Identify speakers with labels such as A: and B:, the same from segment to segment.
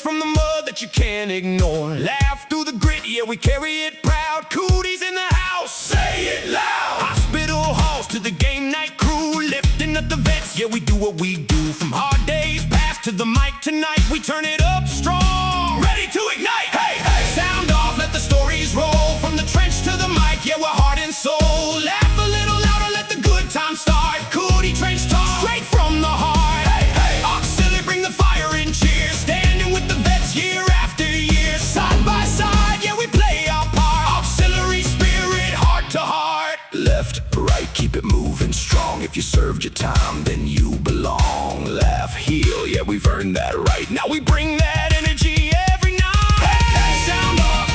A: from the mud that you can't ignore. Laugh through the grit, yeah, we carry it proud. Cootie's in the house, say it loud. Hospital halls to the game night crew, lifting up the vets, yeah, we do what we do. From hard days past to the mic tonight, we turn it up strong, ready to ignite. Hey, hey, sound off, let the stories roll. From the trench to the mic, yeah, we're heart and soul. Laugh a little louder, let the good times start. Cootie Trench Talk, straight from the heart. Hey, hey, Auxiliary, bring the fire and cheers. Standing with the vets year after year. Side by side, yeah, we play our part. Auxiliary spirit, heart to heart. Left, right, keep it moving strong. If you served your time, then you belong. Laugh, heal, yeah, we've earned that right. Now we bring that energy every night. Hey, hey, sound off,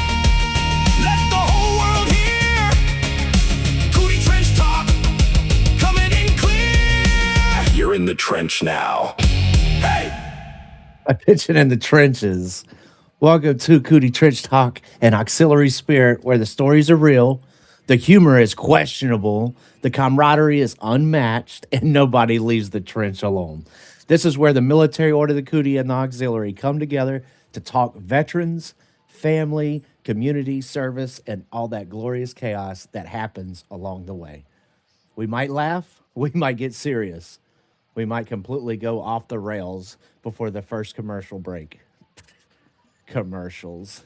A: let the whole world hear. Cootie Trench Talk, coming in clear. You're in the trench now. Hey!
B: Attention in the trenches. Welcome to Cootie Trench Talk and Auxiliary Spirit, where the stories are real, the humor is questionable, the camaraderie is unmatched, and nobody leaves the trench alone. This is where the military order, the Cootie, and the Auxiliary come together to talk veterans, family, community service, and all that glorious chaos that happens along the way. We might laugh, we might get serious, we might completely go off the rails before the first commercial break. Commercials.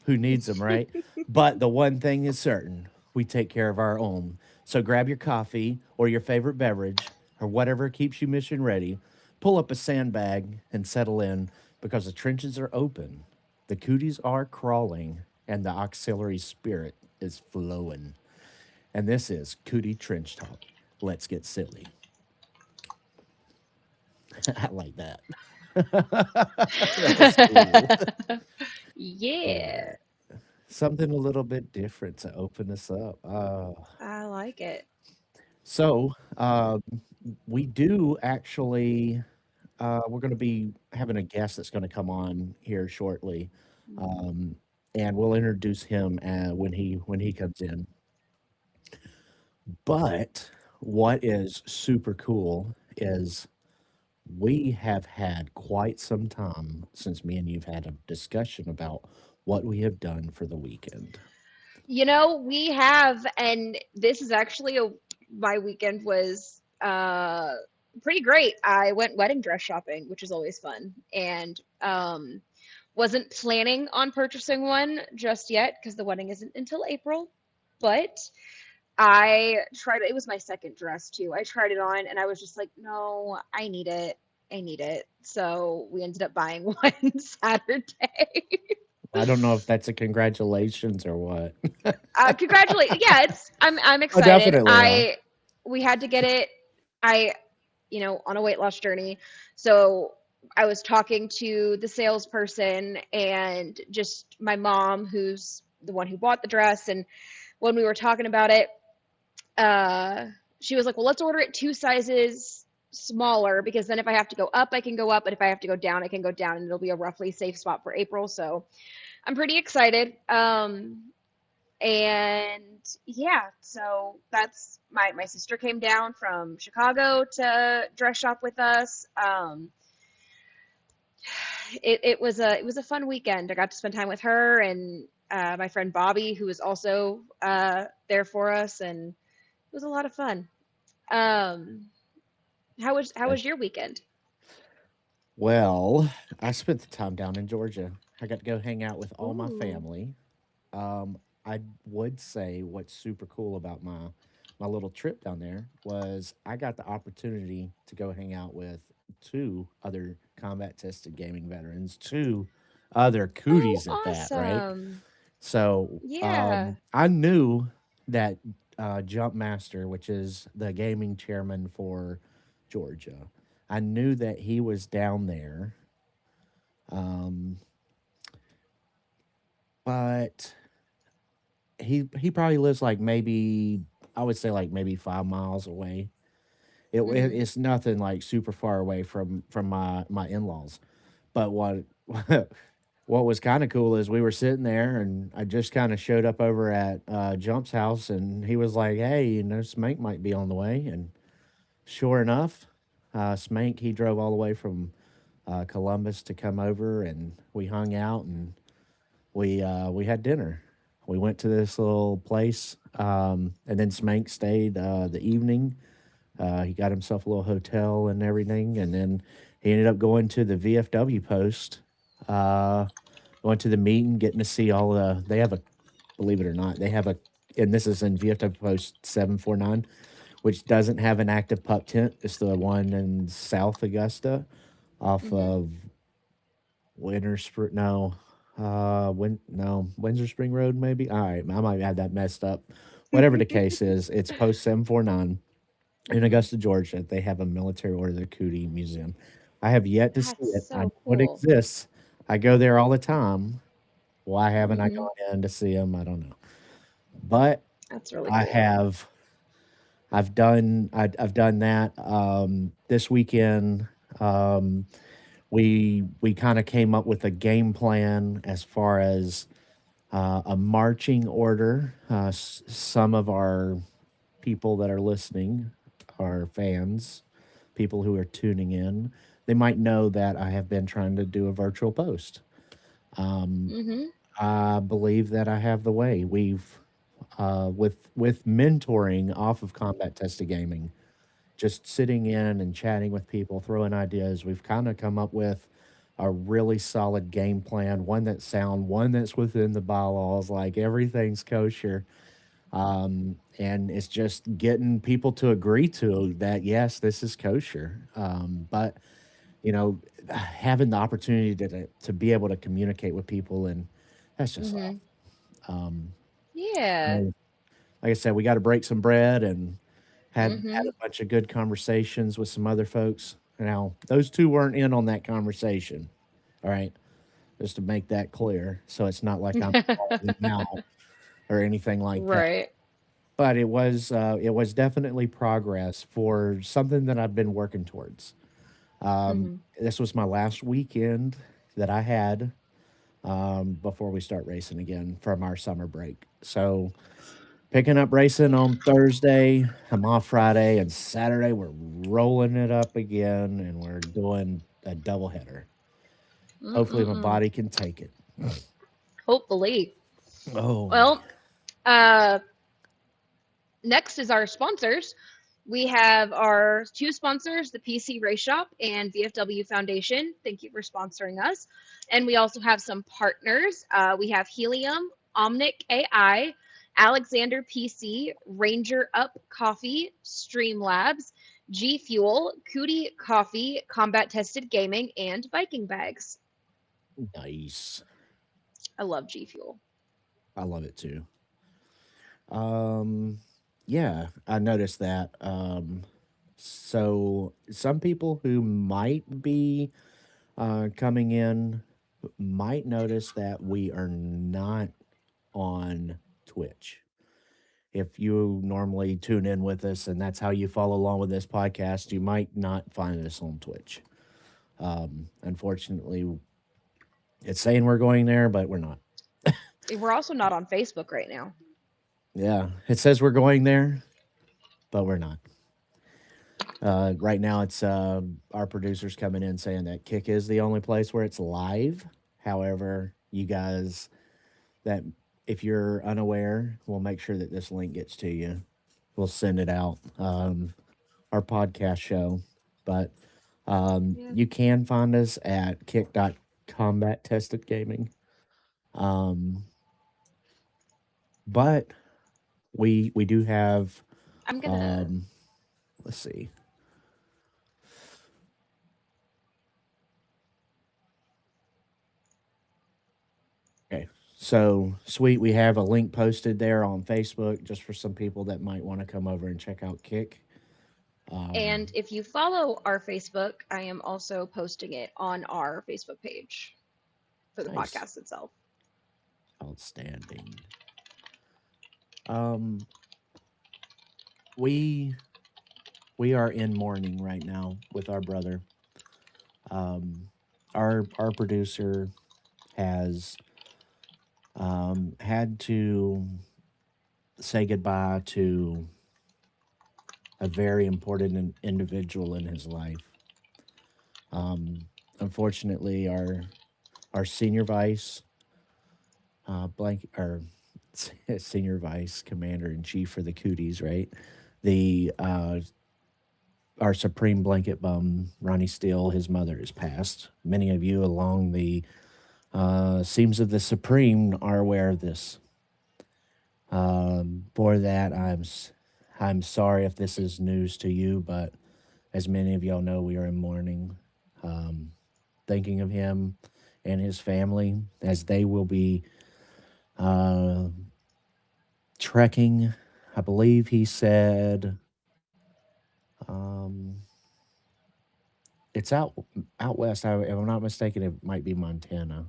B: Who needs them, right? But the one thing is certain, we take care of our own. So grab your coffee or your favorite beverage or whatever keeps you mission ready. Pull up a sandbag and settle in because the trenches are open, the cooties are crawling, and the auxiliary spirit is flowing. And this is Cootie Trench Talk. Let's get silly. I like that. That was cool.
C: Yeah,
B: Yeah. Something a little bit different to open us up.
C: I like it.
B: So we do actually, we're going to be having a guest that's going to come on here shortly,
C: Mm.
B: um, and we'll introduce him when he comes in. But what is super cool is we have had quite some time since me and you've had a discussion about what we have done for the weekend.
C: We have, and this is actually my weekend was pretty great. I went wedding dress shopping, which is always fun, and wasn't planning on purchasing one just yet because the wedding isn't until April, but I tried it. It was my second dress too. I tried it on and I was just like, no, I need it. I need it. So we ended up buying one Saturday.
B: I don't know if that's a congratulations or what.
C: Congratulate. Yeah, I'm
B: Oh,
C: excited.
B: definitely are.
C: We had to get it. I on a weight loss journey. So I was talking to the salesperson and just my mom, who's the one who bought the dress, and when we were talking about it, uh, she was like, "Well, let's order it two sizes smaller because then if I have to go up, I can go up, but if I have to go down, I can go down, and it'll be a roughly safe spot for April." So I'm pretty excited. And yeah, so that's my sister came down from Chicago to dress shop with us. It was a fun weekend. I got to spend time with her and my friend Bobby, who was also there for us, and it was a lot of fun. Um, how was your weekend?
B: Well, I spent the time down in Georgia. I got to go hang out with all my
C: Ooh.
B: family. I would say what's super cool about my little trip down there was I got the opportunity to go hang out with two other combat tested gaming veterans, two other
C: Oh,
B: cooties at that, right?
C: awesome.
B: So
C: Yeah.
B: I knew that Jump Master, which is the gaming chairman for Georgia, I knew that he was down there. Um, but he probably lives like maybe I would say like maybe 5 miles away.
C: Hmm.
B: It's nothing like super far away from my in laws. But what what was kind of cool is we were sitting there and I just kind of showed up over at Jump's house and he was like, "Hey, Smank might be on the way." And sure enough, Smank he drove all the way from Columbus to come over, and we hung out and we had dinner. We went to this little place, and then Smank stayed the evening. He got himself a little hotel and everything, and then he ended up going to the VFW post, uh, going to the meeting, getting to see all the. They have a, believe it or not, they have a, and this is in VFW post 749, which doesn't have an active pup tent. It's the one in South Augusta, off
C: Mm-hmm.
B: of Winter Spring. No, Windsor Spring Road, maybe. All right, I might have that messed up. Whatever the case is, it's post 749 in Augusta, Georgia. They have a military order, the Cootie Museum. I have yet to see
C: That's
B: it. I know
C: so
B: it
C: cool.
B: exists. I go there all the time. Why haven't I
C: Mm-hmm.
B: gone in to see them? I don't know. But
C: That's really
B: I
C: cool.
B: have. I've done that. This weekend, um, we kind of came up with a game plan as far as a marching order. Some of our people that are listening, our fans, people who are tuning in, they might know that I have been trying to do a virtual post. Um,
C: Mm-hmm.
B: I believe that I have the way. We've with mentoring off of combat tested gaming, just sitting in and chatting with people, throwing ideas. We've kind of come up with a really solid game plan, one that's sound, one that's within the bylaws, like everything's kosher. And it's just getting people to agree to that, yes, this is kosher. But you know, having the opportunity to be able to communicate with people, and that's just
C: Mm-hmm.
B: um,
C: Yeah.
B: so, like I said, we got to break some bread and had
C: Mm-hmm.
B: a bunch of good conversations with some other folks. Now, those two weren't in on that conversation. All right, just to make that clear, so it's not like I'm calling them out or anything like that.
C: Right.
B: But it was definitely progress for something that I've been working towards.
C: Mm-hmm.
B: This was my last weekend that I had before we start racing again from our summer break. So picking up racing on Thursday. I'm off Friday, and Saturday we're rolling it up again, and we're doing a doubleheader. Hopefully, my
C: Mm-mm-mm.
B: body can take it.
C: Hopefully.
B: Oh yeah,
C: Well, uh, next is our sponsors. We have our two sponsors, the PC Race Shop and VFW Foundation. Thank you for sponsoring us. And we also have some partners. We have Helium, Omnic AI, Alexander PC, Ranger Up Coffee, Streamlabs, G Fuel, Cootie Coffee, Combat Tested Gaming, and Viking Bags.
B: nice.
C: I love G Fuel.
B: I love it too. Um, yeah, I noticed that. So some people who might be coming in might notice that we are not on Twitch. If you normally tune in with us and that's how you follow along with this podcast, you might not find us on Twitch. Unfortunately, it's saying we're going there, but we're not.
C: We're also not on Facebook right now.
B: Yeah, it says we're going there, but we're not. Right now, it's our producers coming in saying that Kick is the only place where it's live. However, you guys, that if you're unaware, we'll make sure that this link gets to you. We'll send it out. Our podcast show, but
C: Yeah.
B: you can find us at kick.combat tested gaming. Um, but we do have
C: I'm gonna.
B: um, let's see. Okay. So sweet, we have a link posted there on Facebook just for some people that might want to come over and check out Kick.
C: And
B: Um,
C: if you follow our Facebook, I am also posting it on our Facebook page for the
B: nice.
C: podcast itself.
B: Outstanding. Um, we we are in mourning right now with our brother. Um, our producer has had to say goodbye to a very important individual in his life. Um, unfortunately, our senior vice blank or senior vice commander in chief for the Cooties, right? The our supreme blanket bum, Ronnie Steele, his mother has passed. Many of you along the seams of the Supreme are aware of this. For that, I'm sorry if this is news to you, but as many of y'all know, we are in mourning, um, thinking of him and his family as they will be uh, trekking. I believe he said um, it's out west. If I'm not mistaken, it might be Montana.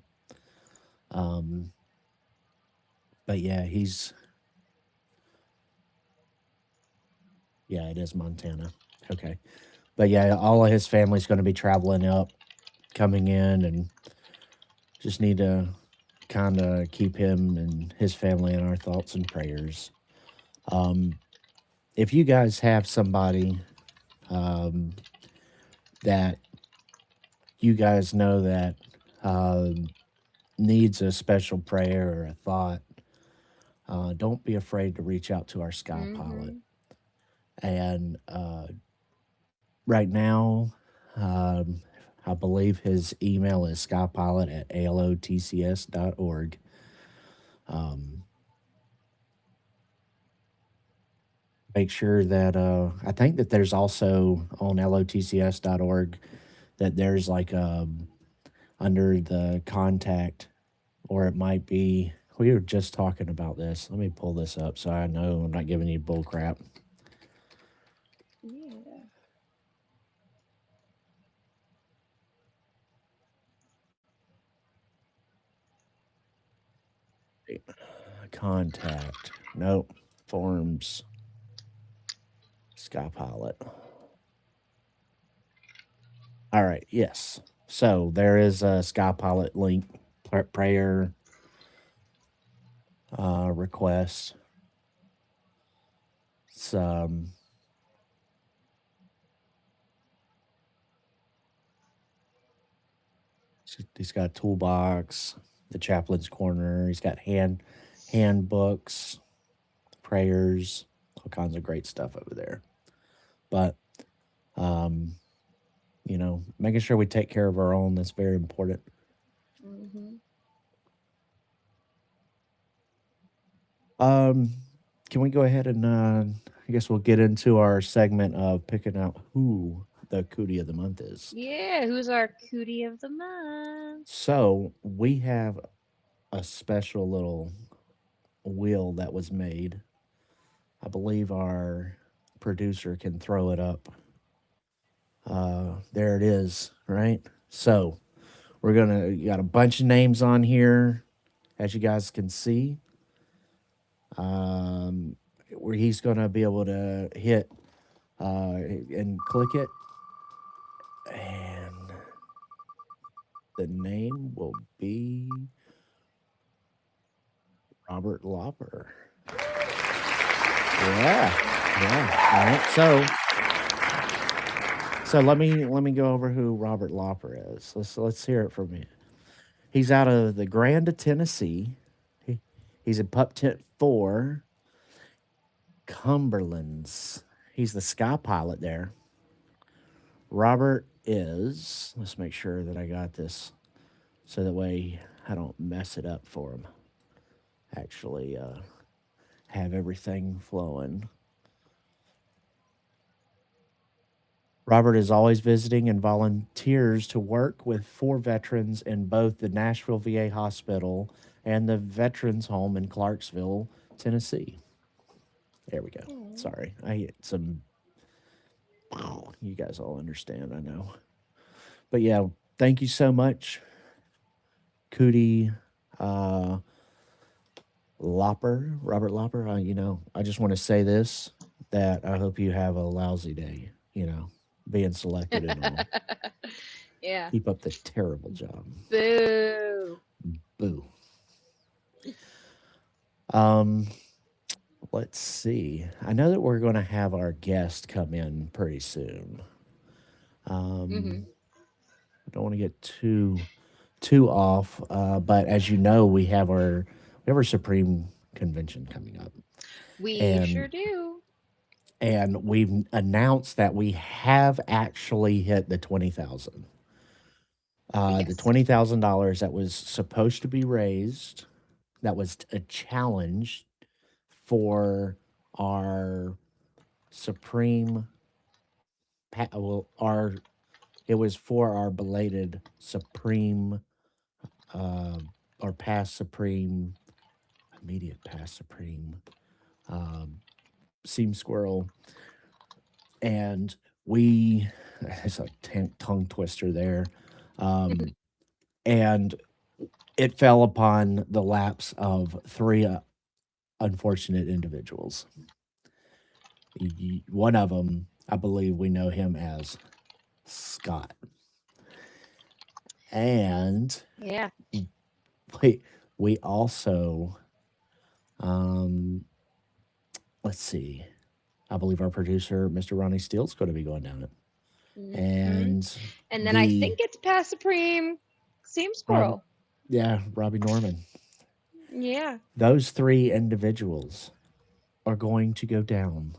B: Um, but yeah, yeah, it is Montana. Okay, but yeah, all of his family's going to be traveling up, coming in, and just need to kind of keep him and his family in our thoughts and prayers. Um, if you guys have somebody um, that you guys know that um, needs a special prayer or a thought, don't be afraid to reach out to our Sky Pilot.
C: Mm-hmm.
B: And right now, um, I believe his email is skypilot at alotcs.org. Um, make sure that I think that there's also on lotcs.org that there's like under the contact, or it might be. We were just talking about this. Let me pull this up so I know I'm not giving you bull crap.
C: Yeah.
B: Contact. Nope. Forms. Sky Pilot. All right. Yes. So there is a Sky Pilot link prayer request. It's, he's got a toolbox, the chaplain's corner. He's got handbooks, prayers, all kinds of great stuff over there. But um, making sure we take care of our own, that's very important.
C: Mm-hmm.
B: Um, can we go ahead and I guess we'll get into our segment of picking out who the cootie of the month is.
C: Yeah, who's our cootie of the month?
B: So we have a special little wheel that was made. I believe our producer can throw it up. There it is, right? So you got a bunch of names on here, as you guys can see. Where he's gonna be able to hit and click it, and the name will be Robert Lopper. Yeah, yeah. All right. So let me go over who Robert Lopper is. Let's hear it from you. He's out of the Grand of Tennessee. He, he's in Pup Tent 4, Cumberlands. He's the Sky Pilot there. Robert is, let's make sure that I got this so that way I don't mess it up for him. Actually, have everything flowing. Robert is always visiting and volunteers to work with 4 veterans in both the Nashville VA Hospital and the Veterans Home in Clarksville, Tennessee. There we go.
C: Oh.
B: Sorry, I hit some. Oh, you guys all understand, I know. But yeah, thank you so much, Cootie uh, Robert Lopper. I just want to say this that I hope you have a lousy day, being selected and all.
C: Yeah.
B: Keep up the terrible job.
C: Boo.
B: Boo. Um, let's see. I know that we're going to have our guest come in pretty soon.
C: Mm-hmm.
B: Um, I don't want to get too off, but as you know, we have our Supreme Convention coming up,
C: We sure
B: and
C: do.
B: we've announced that we have actually hit the 20,000. The
C: Yes.
B: $20,000 that was supposed to be raised, that was a challenge for our Supreme, well, our it was for our belated Supreme, uh, or past Supreme, immediate past Supreme, um, Seam Squirrel, and we, it's a tongue twister there, um, and it fell upon the laps of three unfortunate individuals. One of them, I believe we know him as Scott. And
C: Yeah.
B: we, we also, um, let's see, I believe our producer, Mr. Ronnie Steele's going to be going down it.
C: Hmm.
B: And
C: And then I
B: the,
C: think it's past Supreme Seam
B: Rob,
C: Squirrel.
B: yeah, Robbie Norman.
C: Yeah.
B: Those three individuals are going to go down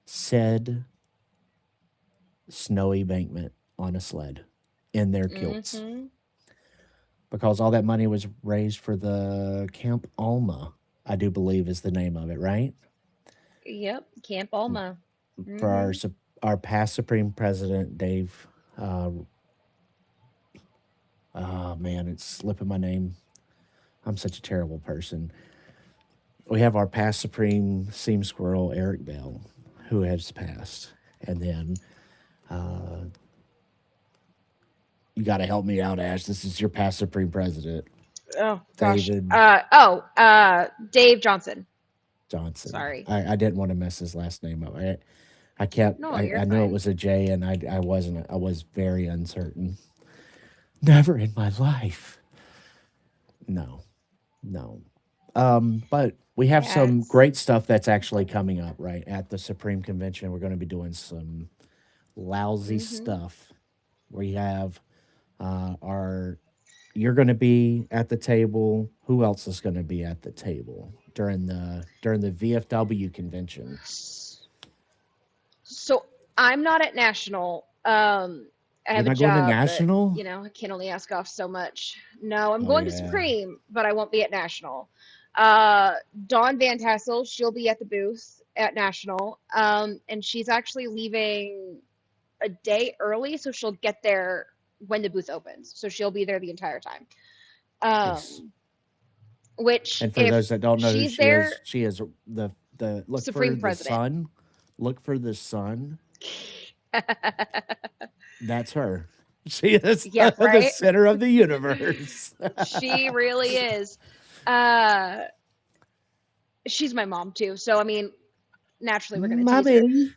B: said snowy bankment on a sled in their kilts
C: Hmm.
B: because all that money was raised for the Camp Alma, I do believe is the name of it, right?
C: Yep. Camp Alma.
B: For
C: Hmm.
B: our past Supreme President Dave. Uh, oh man, it's slipping my name. I'm such a terrible person. We have our past Supreme Seam Squirrel Eric Bell, who has passed, and then uh, you got to help me out, Ash. This is your past Supreme President,
C: Oh gosh.
B: David
C: Dave Johnson.
B: Johnson.
C: Sorry.
B: I didn't want to mess his last name up. I kept
C: No, you're
B: I knew it
C: fine.
B: was a J, and I wasn't. I was very uncertain. Never in my life. No, no. But we have
C: Yeah,
B: some
C: it's
B: great stuff that's actually coming up right at the Supreme Convention. We're going to be doing some lousy
C: hmm
B: stuff. We have our you're going to be at the table. Who else is going to be at the table during the VFW convention?
C: So I'm not at national. I
B: You're
C: have a
B: not going to
C: job that,
B: national?
C: I can only ask off so much. No, I'm
B: Oh
C: going to
B: yeah.
C: Supreme, but I won't be at national. Uh, Dawn Van Tassel, she'll be at the booth at national. And she's actually leaving a day early, so she'll get there when the booth opens. So she'll be there the entire time.
B: Nice.
C: Um, which
B: And for
C: if
B: those that don't know who
C: she's there,
B: she is the look for
C: Supreme
B: the
C: President.
B: sun. Look for the sun. That's her. She is
C: Yeah,
B: the
C: right?
B: center of the universe.
C: She really is. Uh, she's my mom too. So I mean, naturally we're gonna tease her.
B: Mommy,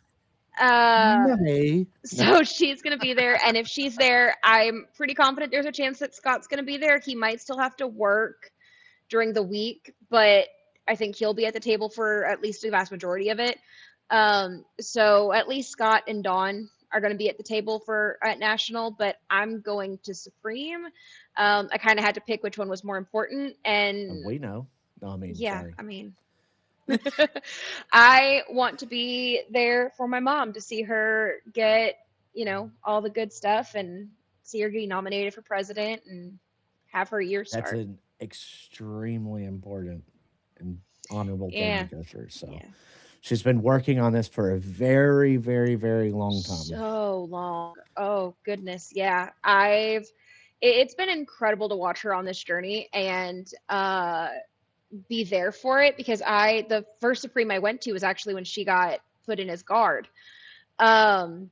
C: Uh,
B: mommy. No,
C: so she's gonna be there, and if she's there, I'm pretty confident there's a chance that Scott's gonna be there. He might still have to work during the week, but I think he'll be at the table for at least the vast majority of it. So at least Scott and Dawn are going to be at the table for at national, but I'm going to Supreme. I kind of had to pick which one was more important, and
B: we know. No, I mean,
C: yeah,
B: sorry.
C: I mean, I want to be there for my mom to see her get, all the good stuff and see her getting nominated for president and have her year
B: That's
C: start.
B: an extremely important and honorable thing to
C: Yeah,
B: go through. So
C: yeah.
B: she's been working on this for a very, very, very long time.
C: So long. Oh goodness, yeah. It's been incredible to watch her on this journey and be there for it because the first Supreme I went to was actually when she got put in as guard. Um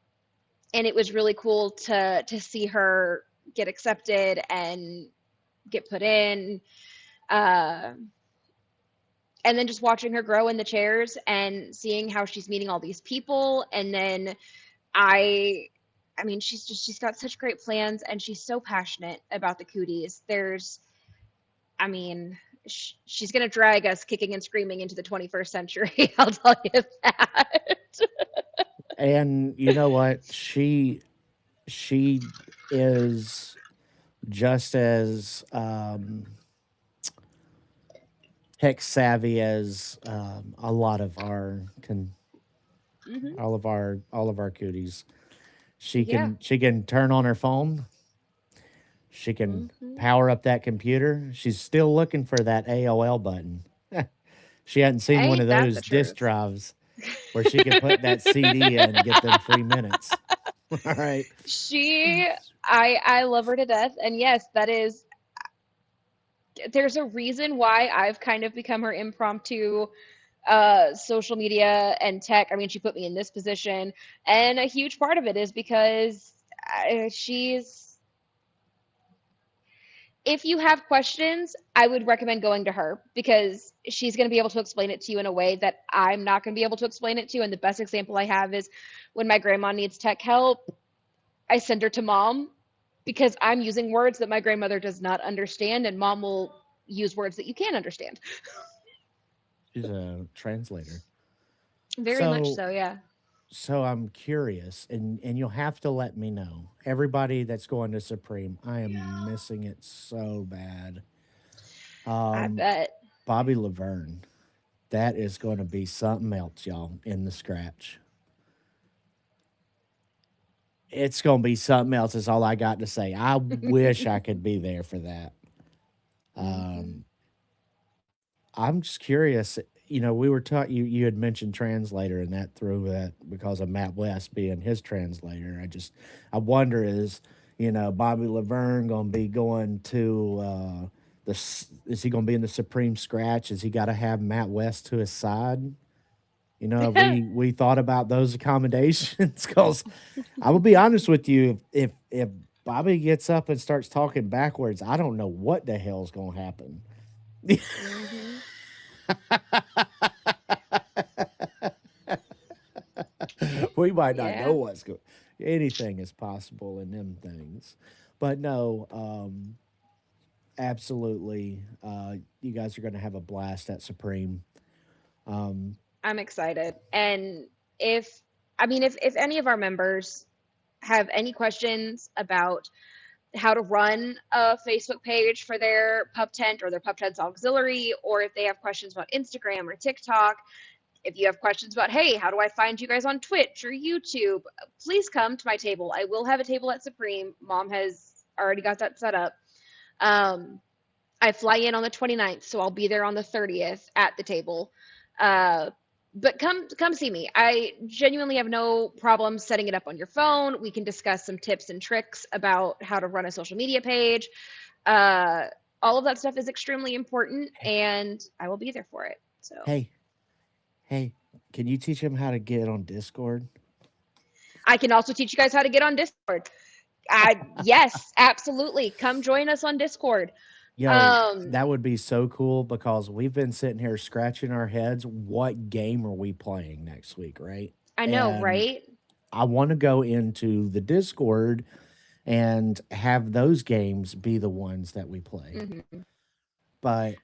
C: and it was really cool to see her get accepted and get put in. Uh and then just watching her grow in the chairs and seeing how she's meeting all these people, and then I I mean, she's got such great plans, and she's so passionate about the cooties. I mean, she's gonna drag us kicking and screaming into the 21st century. I'll tell you that.
B: And you know what? She is. just as tech savvy as a lot of our
C: Hmm.
B: all of our cooties.
C: Yeah.
B: She can turn on her phone. She can
C: Hmm.
B: power up that computer. She's still looking for that AOL button. She hadn't seen one of
C: Ain't that the
B: those disk
C: truth?
B: drives where she can put that CD in and get them free minutes. All right.
C: She, I love her to death, and yes, that is. There's a reason why I've kind of become her impromptu social media and tech. I mean, she put me in this position, and a huge part of it is because she's. If you have questions, I would recommend going to her because she's going to be able to explain it to you in a way that I'm not going to be able to explain it to you. And the best example I have is when my grandma needs tech help, I send her to mom because I'm using words that my grandmother does not understand, and mom will use words that you can understand.
B: She's a translator.
C: Very much
B: So
C: so, yeah.
B: so I'm curious, and you'll have to let me know. Everybody that's going to Supreme, I am missing it so bad.
C: I
B: Um,
C: bet.
B: Bobby Laverne, that is going to be something else, y'all, in the scratch. It's going to be something else. Is all I got to say. I wish I could be there for that.
C: Hmm.
B: Um, I'm just curious. You know, we were taught you had mentioned translator and that through that because of Matt West being his translator. I wonder Bobby Laverne going to be going to is he going to be in the Supreme Scratch? Is he got to have Matt West to his side? You know, have we thought about those accommodations? Because I will be honest with you, if Bobby gets up and starts talking backwards, I don't know what the hell's going to happen.
C: Hmm.
B: We might not know
C: Yeah.
B: what's going. Anything is possible in them things, but no, absolutely. You guys are going to have a blast at Supreme. Um,
C: I'm excited. And if, I mean, if any of our members have any questions about how to run a Facebook page for their pup tent or their pup tent's auxiliary, or if they have questions about Instagram or TikTok, if you have questions about, hey, how do I find you guys on Twitch or YouTube, please come to my table. I will have a table at Supreme. Mom has already got that set up. Um, I fly in on the 29th, so I'll be there on the 30th at the table. Uh, but come see me. I genuinely have no problem setting it up on your phone. We can discuss some tips and tricks about how to run a social media page. Uh, all of that stuff is extremely important,
B: hey,
C: and I will be there for it. So
B: hey, hey, can you teach him how to get on Discord?
C: I can also teach you guys how to get on Discord. Yes, absolutely. Come join us on Discord.
B: Yo,
C: Um,
B: that would be so cool because we've been sitting here scratching our heads. What game are we playing next week, right?
C: I know,
B: And
C: right?
B: I want to go into the Discord and have those games be the ones that we play.
C: Hmm.
B: But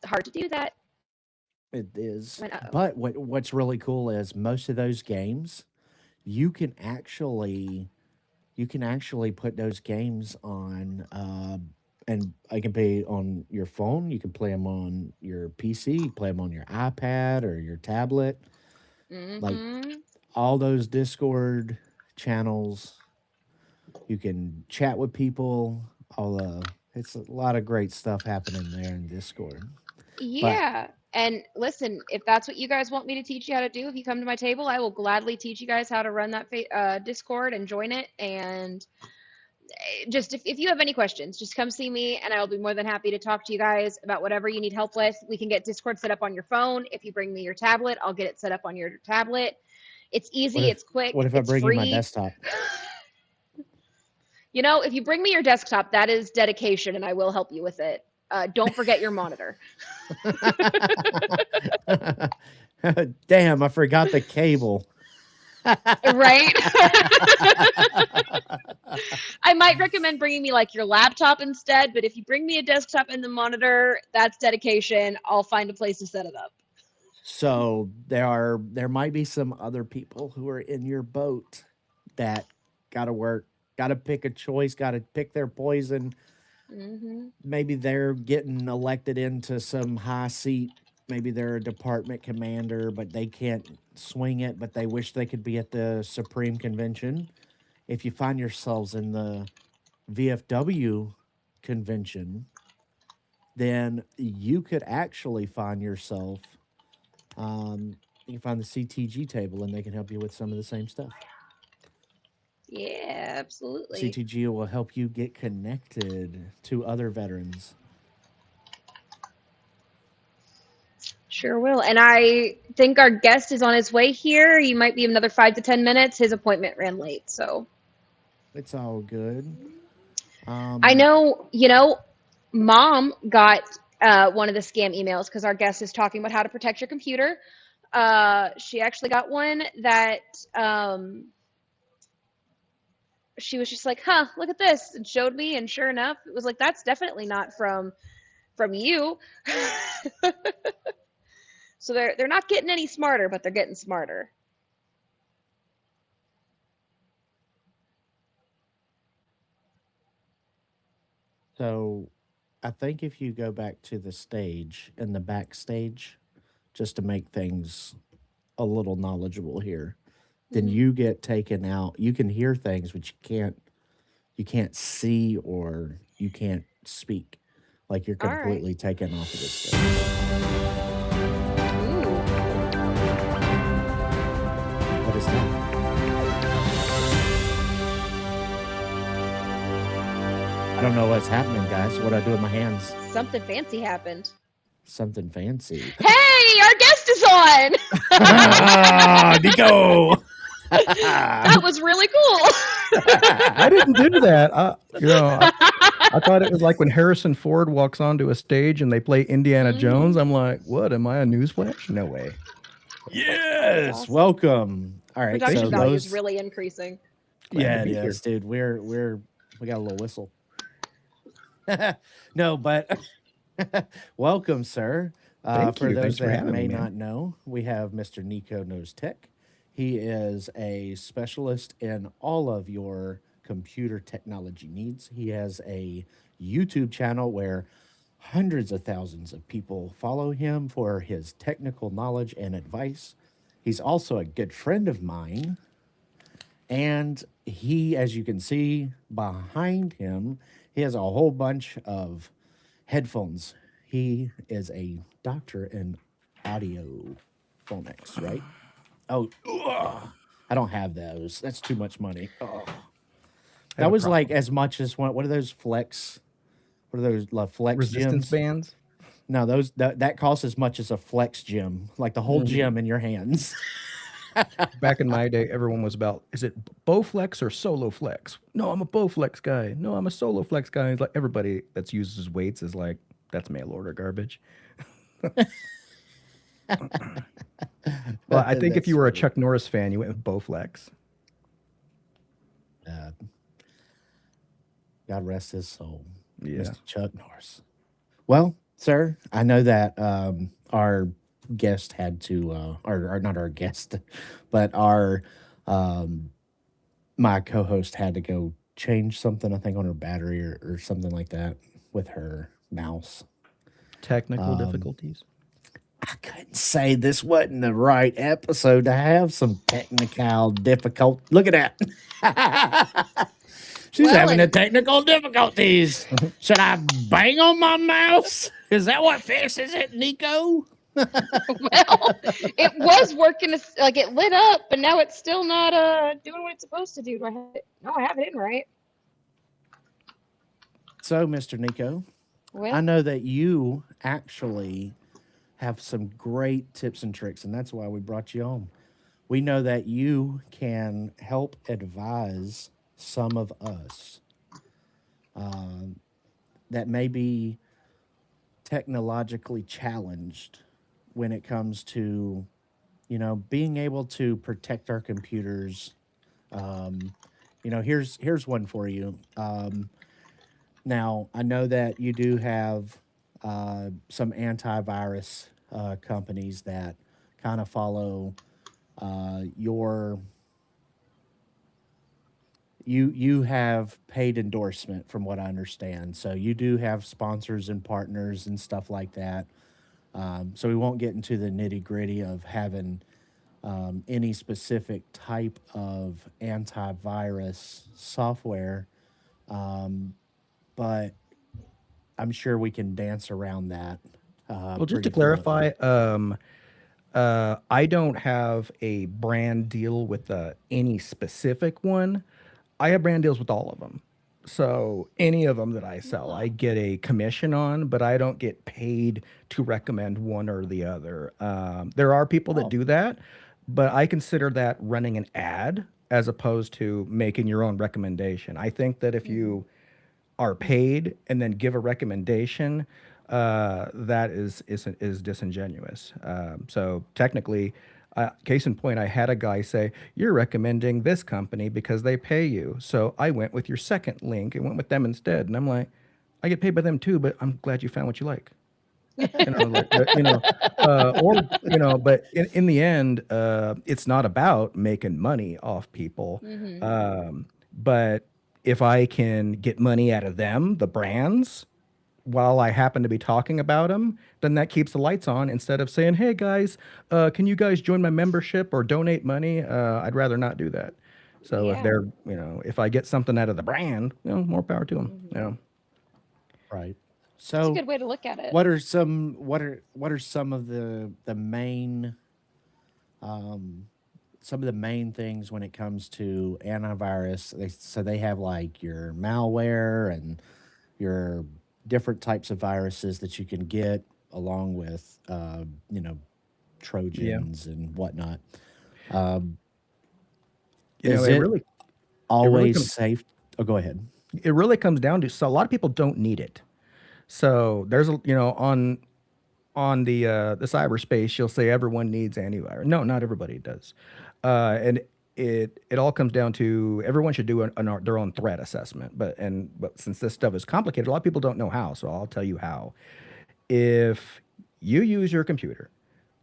C: Hard to do that.
B: it is.
C: I know.
B: But what's really cool is most of those games you can actually put those games on and I can play on your phone, you can play them on your PC, you can play them on your iPad or your tablet. Like
C: Hmm.
B: all those Discord channels, you can chat with people. All it's a lot of great stuff happening there in Discord. But
C: Yeah. And listen, if that's what you guys want me to teach you how to do, if you come to my table, I will gladly teach you guys how to run that Discord and join it. And just if you have any questions, just come see me and I will be more than happy to talk to you guys about whatever you need help with. We can get Discord set up on your phone. If you bring me your tablet, I'll get it set up on your tablet. It's easy, it's
B: what
C: quick,
B: if I
C: it's
B: bring you my
C: free.
B: desktop?
C: You know, if you bring me your desktop, that is dedication and I will help you with it. Don't forget your monitor.
B: Damn, I forgot the cable.
C: Right? I might recommend bringing me like your laptop instead, but if you bring me a desktop and the monitor, that's dedication. I'll find a place to set it up.
B: So there might be some other people who are in your boat that got to work got to pick a choice, got to pick their poison.
C: Mm-hmm.
B: Maybe they're getting elected into some high seat. Maybe they're a department commander, but they can't swing it, but they wish they could be at the Supreme Convention. If you find yourselves in the VFW convention, then you could actually find yourself. You can find the CTG table, and they can help you with some of the same stuff.
C: Yeah, absolutely.
B: CTG will help you get connected to other veterans.
C: Sure will. And I think our guest is on his way here. You might be another 5 to 10 minutes. His appointment ran late, so
B: It's all good.
C: I know. Mom got one of the scam emails because our guest is talking about how to protect your computer. She actually got one that she was just like, "Huh, look at this," and showed me, and sure enough, it was like, "That's definitely not from you." So they're not getting any smarter, but they're getting smarter.
B: So I think if you go back to the stage and the backstage, just to make things a little knowledgeable here, then
C: Mhm.
B: you get taken out. You can hear things, but you can't see or you can't speak. Like you're
C: All right.
B: completely taken off of the stage.
C: Ooh.
B: What is that? I don't know what's happening, guys. What I do with my hands?
C: Something fancy happened.
B: Something fancy.
C: Hey, our guest is on.
B: Nico.
C: That was really cool.
D: I didn't do that. I thought it was like when Harrison Ford walks onto a stage and they play Indiana Jones. I'm like, what? Am I a newsflash? No way.
B: Yes,
C: Awesome.
B: welcome. All right,
C: Production
B: so
C: value
B: those,
C: is really increasing.
D: Glad
B: yeah,
D: to
B: it
D: be here.
B: is, dude. We got a little whistle. No, but welcome, sir.
D: Thank
B: For
D: you.
B: those
D: Thanks for
B: that
D: having
B: may
D: me, man.
B: not know, we have Mr. Nico Knows Tech. He is a specialist in all of your computer technology needs. He has a YouTube channel where hundreds of thousands of people follow him for his technical knowledge and advice. He's also a good friend of mine. And he, as you can see behind him, he has a whole bunch of headphones. He is a doctor in audio phonics, right? Oh, ugh, I don't have those. That's too much money. Ugh.
D: I
B: That
D: have a
B: was like
D: problem.
B: as much as what are those flex? What are those flex
D: Resistance
B: gyms?
D: bands.
B: No, those that costs as much as a flex gym, like the whole
D: Mhm.
B: gym in your hands.
D: Back in my day, everyone was about, is it Bowflex or Solo Flex? No, I'm a Bowflex guy. No, I'm a Solo Flex guy. It's like everybody that uses weights is like, that's mail order garbage. Well, I think if
B: That's
D: you were a
B: funny.
D: Chuck Norris fan, you went with Bowflex.
B: Uh, God rest his soul,
D: Yeah.
B: Mr. Chuck Norris. Well, sir, I know that our guest had to, or not our guest, but our um, my co-host had to go change something. I think on her battery or something like that with her mouse.
D: Technical
B: Um,
D: difficulties.
B: I couldn't say this wasn't the right episode to have some technical difficult. Look at that. She's
C: Well,
B: having the
C: and
B: technical difficulties. Should I bang on my mouse? Is that what fixes it, Nico?
C: well, it was working. Like it lit up, but now it's still not doing what it's supposed to do. Do I have it? No, I have it in right.
B: So, Mr. Nico, I
C: Well,
B: know that you actually have some great tips and tricks, and that's why we brought you on. We know that you can help advise some of us um, that may be technologically challenged when it comes to, being able to protect our computers. Um, here's one for you. Now, I know that you do have some antivirus companies that kind of follow your you have paid endorsement from what I understand. So you do have sponsors and partners and stuff like that. So we won't get into the nitty gritty of having any specific type of antivirus software, but I'm sure we can dance around that.
D: Well, just to
B: Pretty fluently.
D: clarify, I don't have a brand deal with any specific one. I have brand deals with all of them. So any of them that I sell, I get a commission on, but I don't get paid to recommend one or the other. There are people that
B: Oh,
D: do that, but I consider that running an ad as opposed to making your own recommendation. I think that if
C: Mhm.
D: you are paid and then give a recommendation, that is disingenuous. So technically, case in point, I had a guy say, "You're recommending this company because they pay you." So I went with your second link and went with them instead. And I'm like, I get paid by them too, but I'm glad you found what you like. Like or but in the end, it's not about making money off people.
C: Mhm.
D: But if I can get money out of them, the brands, while I happen to be talking about them, then that keeps the lights on instead of saying, "Hey guys, can you guys join my membership or donate money?" I'd rather not do that. So if
C: Yeah.
D: if I get something out of the brand, more power to them.
C: Mhm.
B: right.
C: It's a
B: So
C: good way to look at it.
B: what are some of the main some of the main things when it comes to antivirus? They have like your malware and your different types of viruses that you can get along with
D: Yeah.
B: Trojans and whatnot. Um,
D: You know,
B: is
D: it
B: it
D: really it really
B: always
D: comes
B: safe? Oh, go ahead.
D: it really comes down to, so a lot of people don't need it. So there's a on the cyberspace, you'll say everyone needs antivirus. No, not everybody does. And it all comes down to everyone should do their own threat assessment. But since this stuff is complicated, a lot of people don't know how. So I'll tell you how. If you use your computer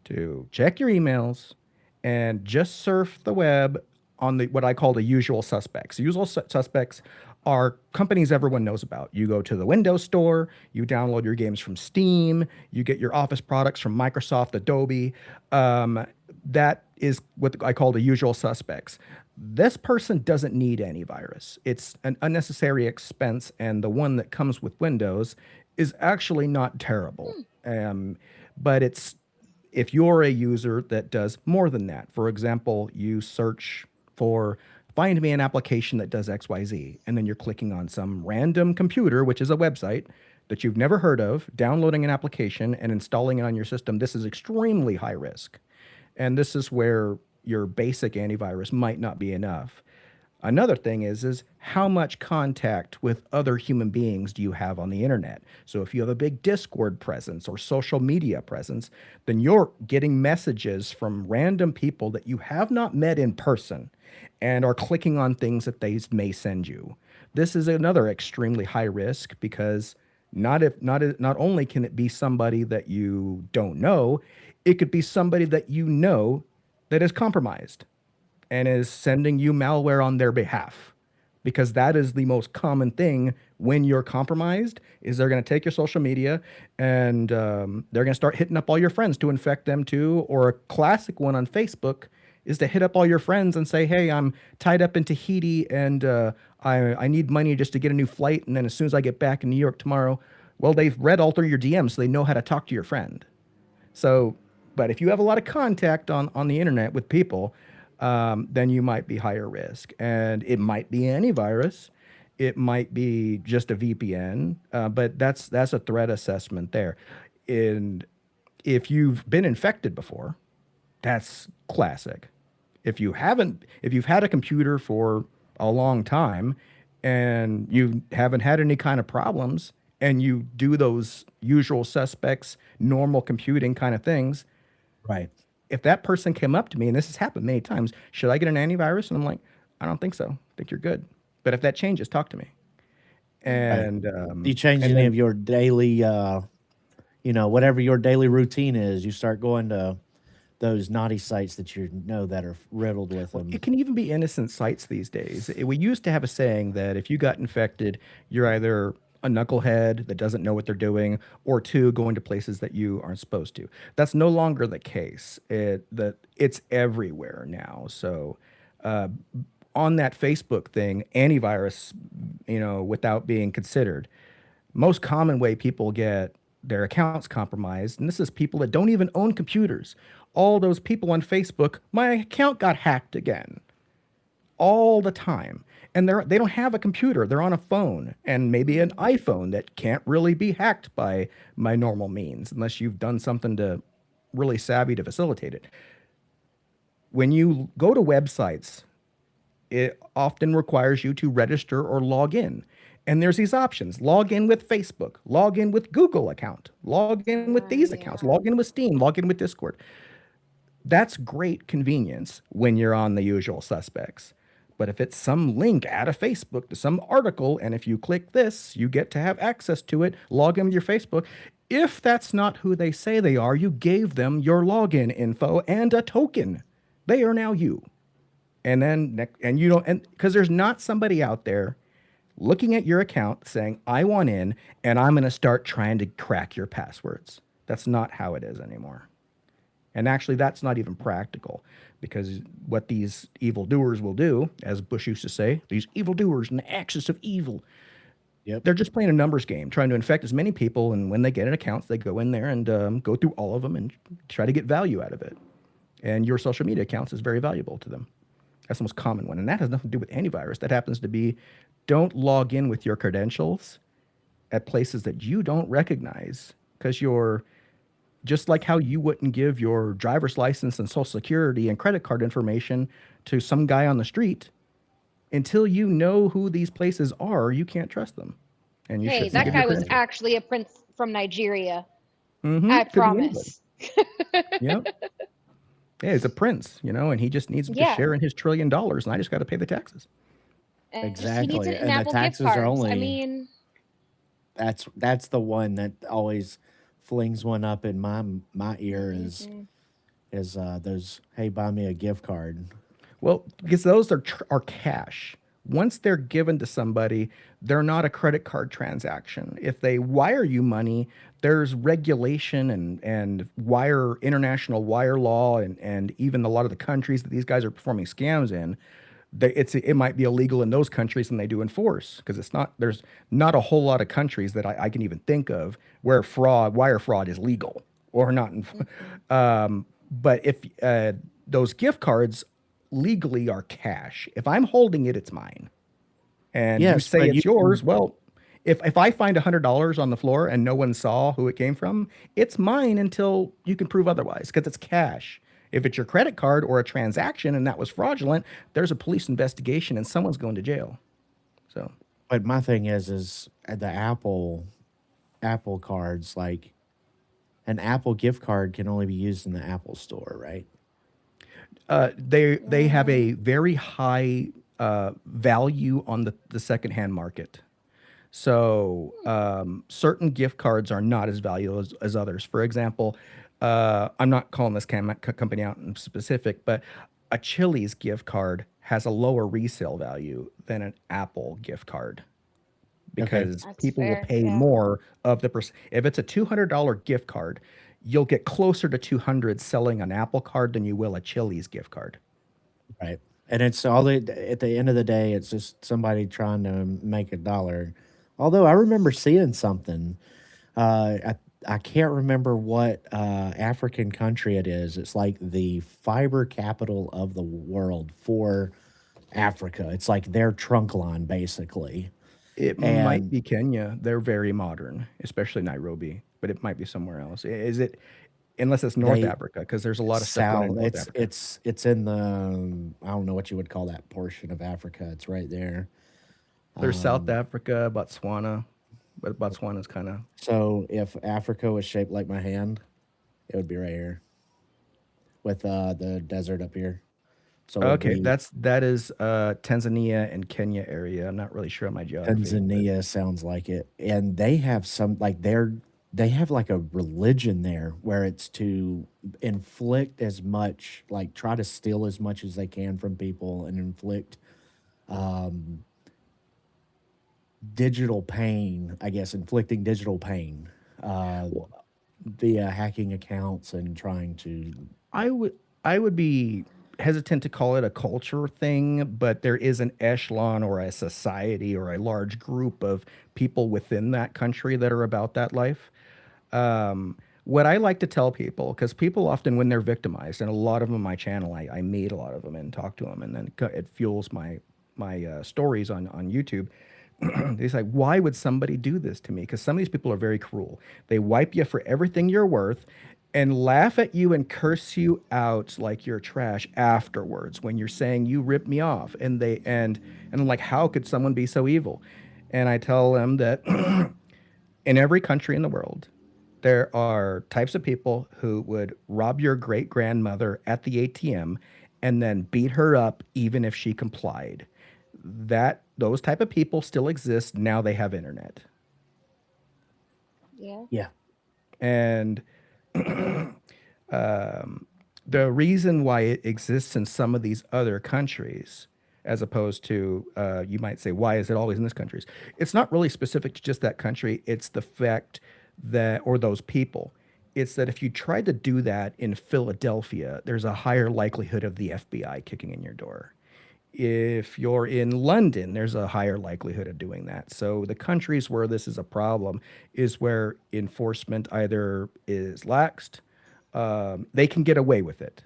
D: to check your emails and just surf the web on the what I call the usual suspects. The usual suspects are companies everyone knows about. You go to the Windows Store, you download your games from Steam, you get your Office products from Microsoft, Adobe. That is what I call the usual suspects. This person doesn't need antivirus. It's an unnecessary expense, and the one that comes with Windows is actually not terrible. But it's if you're a user that does more than that. For example, you search for find me an application that does XYZ, and then you're clicking on some random computer, which is a website that you've never heard of, downloading an application and installing it on your system. This is extremely high risk. And this is where your basic antivirus might not be enough. Another thing is how much contact with other human beings do you have on the internet? So if you have a big Discord presence or social media presence, then you're getting messages from random people that you have not met in person and are clicking on things that they may send you. This is another extremely high risk because not only can it be somebody that you don't know, it could be somebody that you know that is compromised and is sending you malware on their behalf, because that is the most common thing when you're compromised is they're going to take your social media and they're going to start hitting up all your friends to infect them too. Or a classic one on Facebook is to hit up all your friends and say, "Hey, I'm tied up in Tahiti and I need money just to get a new flight, and then as soon as I get back in New York tomorrow." Well, they've read all through your DMs, so they know how to talk to your friend. So, but if you have a lot of contact on the internet with people, then you might be higher risk. And it might be antivirus, it might be just a VPN, but that's a threat assessment there. And if you've been infected before, that's classic. If you've had a computer for a long time and you haven't had any kind of problems, and you do those usual suspects, normal computing kind of things,
B: Right.
D: if that person came up to me, and this has happened many times, should I get an antivirus? And I'm like, I don't think so. I think you're good. But if that changes, talk to me.
B: Right.
D: And
B: Do you change
D: and
B: any
D: then
B: of your daily, whatever your daily routine is? You start going to those naughty sites that you know that are riddled with them.
D: It can even be innocent sites these days. We used to have a saying that if you got infected, you're either a knucklehead that doesn't know what they're doing, or two, going to places that you aren't supposed to. That's no longer the case. It's everywhere now. So on that Facebook thing, antivirus, without being considered, most common way people get their accounts compromised, and this is people that don't even own computers. All those people on Facebook, my account got hacked again. All the time. And they don't have a computer. They're on a phone, and maybe an iPhone that can't really be hacked by my normal means unless you've done something to really savvy to facilitate it. When you go to websites, it often requires you to register or log in. And there's these options: log in with Facebook, log in with Google account, log in with these accounts, log in with Steam, log in with Discord. That's great convenience when you're on the usual suspects. But if it's some link out of Facebook to some article, and if you click this, you get to have access to it, log in with your Facebook. If that's not who they say they are, you gave them your login info and a token. They are now you. And then, and you don't, and because there's not somebody out there looking at your account saying, I want in, and I'm going to start trying to crack your passwords. That's not how it is anymore. And actually, that's not even practical, because what these evildoers will do, as Bush used to say, these evildoers and the axis of evil, they're just playing a numbers game, trying to infect as many people. And when they get an account, they go in there and go through all of them and try to get value out of it. And your social media accounts is very valuable to them. That's the most common one. And that has nothing to do with antivirus. That happens to be, don't log in with your credentials at places that you don't recognize, because you're just like how you wouldn't give your driver's license and social security and credit card information to some guy on the street. Until you know who these places are, you can't trust them. And you
C: hey, that guy was actually a prince from Nigeria. I promise.
D: Yep. Yeah, he's a prince, and he just needs to share in his $1 trillion, and I just got to pay the taxes.
C: And
B: Exactly.
C: He needs it in
B: And the
C: Apple gift
B: taxes are
C: cards.
B: only-
C: I mean,
B: That's the one that always flings one up in my ear is those, hey, buy me a gift card.
D: Well, because those are cash. Once they're given to somebody, they're not a credit card transaction. If they wire you money, there's regulation and international wire law, and even a lot of the countries that these guys are performing scams in, it might be illegal in those countries, and they do enforce, because there's not a whole lot of countries that I can even think of where wire fraud is legal or not. But if those gift cards legally are cash, if I'm holding it, it's mine. And you say it's yours. Well, if I find $100 on the floor and no one saw who it came from, it's mine until you can prove otherwise, because it's cash. If it's your credit card or a transaction and that was fraudulent, there's a police investigation and someone's going to jail. So,
B: But my thing is the Apple cards, like an Apple gift card can only be used in the Apple store, right?
D: they have a very high value on the secondhand market. So certain gift cards are not as valuable as others. For example, I'm not calling this company out in specific, but a Chili's gift card has a lower resale value than an Apple gift card, because
C: That's
D: people will
C: fair,
D: pay
C: yeah.
D: more of the if it's a $200 gift card, you'll get closer to 200 selling an Apple card than you will a Chili's gift card.
B: Right. And it's all at the end of the day, it's just somebody trying to make a dollar. Although I remember seeing something, I can't remember what African country it is. It's like the fiber capital of the world for Africa. It's like their trunk line, basically.
D: It might be Kenya. They're very modern, especially Nairobi, but it might be somewhere else. Is it? Unless it's North Africa, because there's a lot of stuff going in North Africa.
B: It's in the, I don't know what you would call that portion of Africa. It's right there.
D: There's South Africa, Botswana, but Botswana's kind of.
B: So if Africa was shaped like my hand, it would be right here, with the desert up here. So
D: Okay, that is Tanzania and Kenya area. I'm not really sure on my geography.
B: Tanzania sounds like it, and they have some, like, their they have like a religion there where it's to inflict as much, like try to steal as much as they can from people and inflict um, digital pain, I guess, inflicting digital pain uh, via hacking accounts and trying to.
D: I would I would be hesitant to call it a culture thing, but there is an echelon or a society or a large group of people within that country that are about that life. What I like to tell people, because people often, when they're victimized, and a lot of them on my channel, I meet a lot of them and talk to them, and then it fuels my stories on YouTube. They say, why would somebody do this to me? Because some of these people are very cruel. They wipe you for everything you're worth and laugh at you and curse you out like you're trash afterwards when you're saying you ripped me off. And I'm like, how could someone be so evil? And I tell them that in every country in the world, there are types of people who would rob your great grandmother at the ATM and then beat her up even if she complied. Those type of people still exist. Now they have internet.
C: Yeah.
B: Yeah.
D: And the reason why it exists in some of these other countries, as opposed to, you might say, why is it always in this countries? It's not really specific to just that country. It's the fact that, or those people. It's that if you tried to do that in Philadelphia, there's a higher likelihood of the FBI kicking in your door. If you're in London, there's a higher likelihood of doing that. So the countries where this is a problem is where enforcement either is laxed, they can get away with it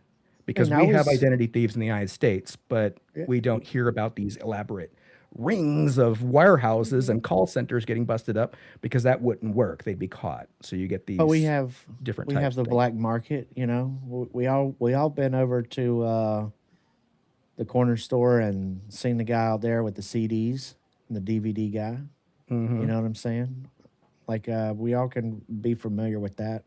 D: because
B: And I
D: we have
B: was,
D: identity thieves in the United States, but
B: yeah,
D: we don't hear about these elaborate rings of wirehouses and
C: Mhm.
D: call centers getting busted up because that wouldn't work. They'd be caught. So you get
B: but
D: these different
B: we have
D: types of
B: the
D: things.
B: black market. You know, we all been over to the corner store and seen the guy out there with the CDs and the DVD guy. You
D: Hmm.
B: know what I'm saying? Like we all can be familiar with that,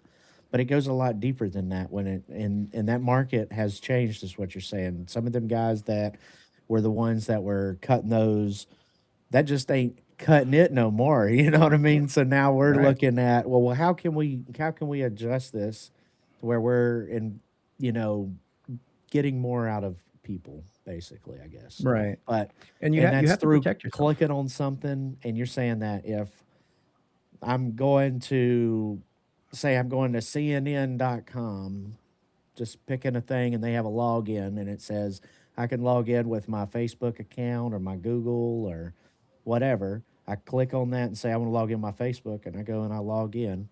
B: but it goes a lot deeper than that. When it and that market has changed, is what you're saying. Some of them guys that were the ones that were cutting those, that just ain't cutting it no more. You know what I mean? So now we're
D: Right.
B: looking at, well, how can we adjust this to where we're in, you know, getting more out of people, basically, I guess.
D: Right.
B: But
D: And
B: and
D: you
B: that's
D: have to
B: through
D: protect yourself.
B: clicking on something, and you're saying that if I'm going to say I'm going to CNN.com, just picking a thing, and they have a login, and it says I can log in with my Facebook account or my Google or whatever. I click on that and say I want to log in my Facebook, and I go and I log in.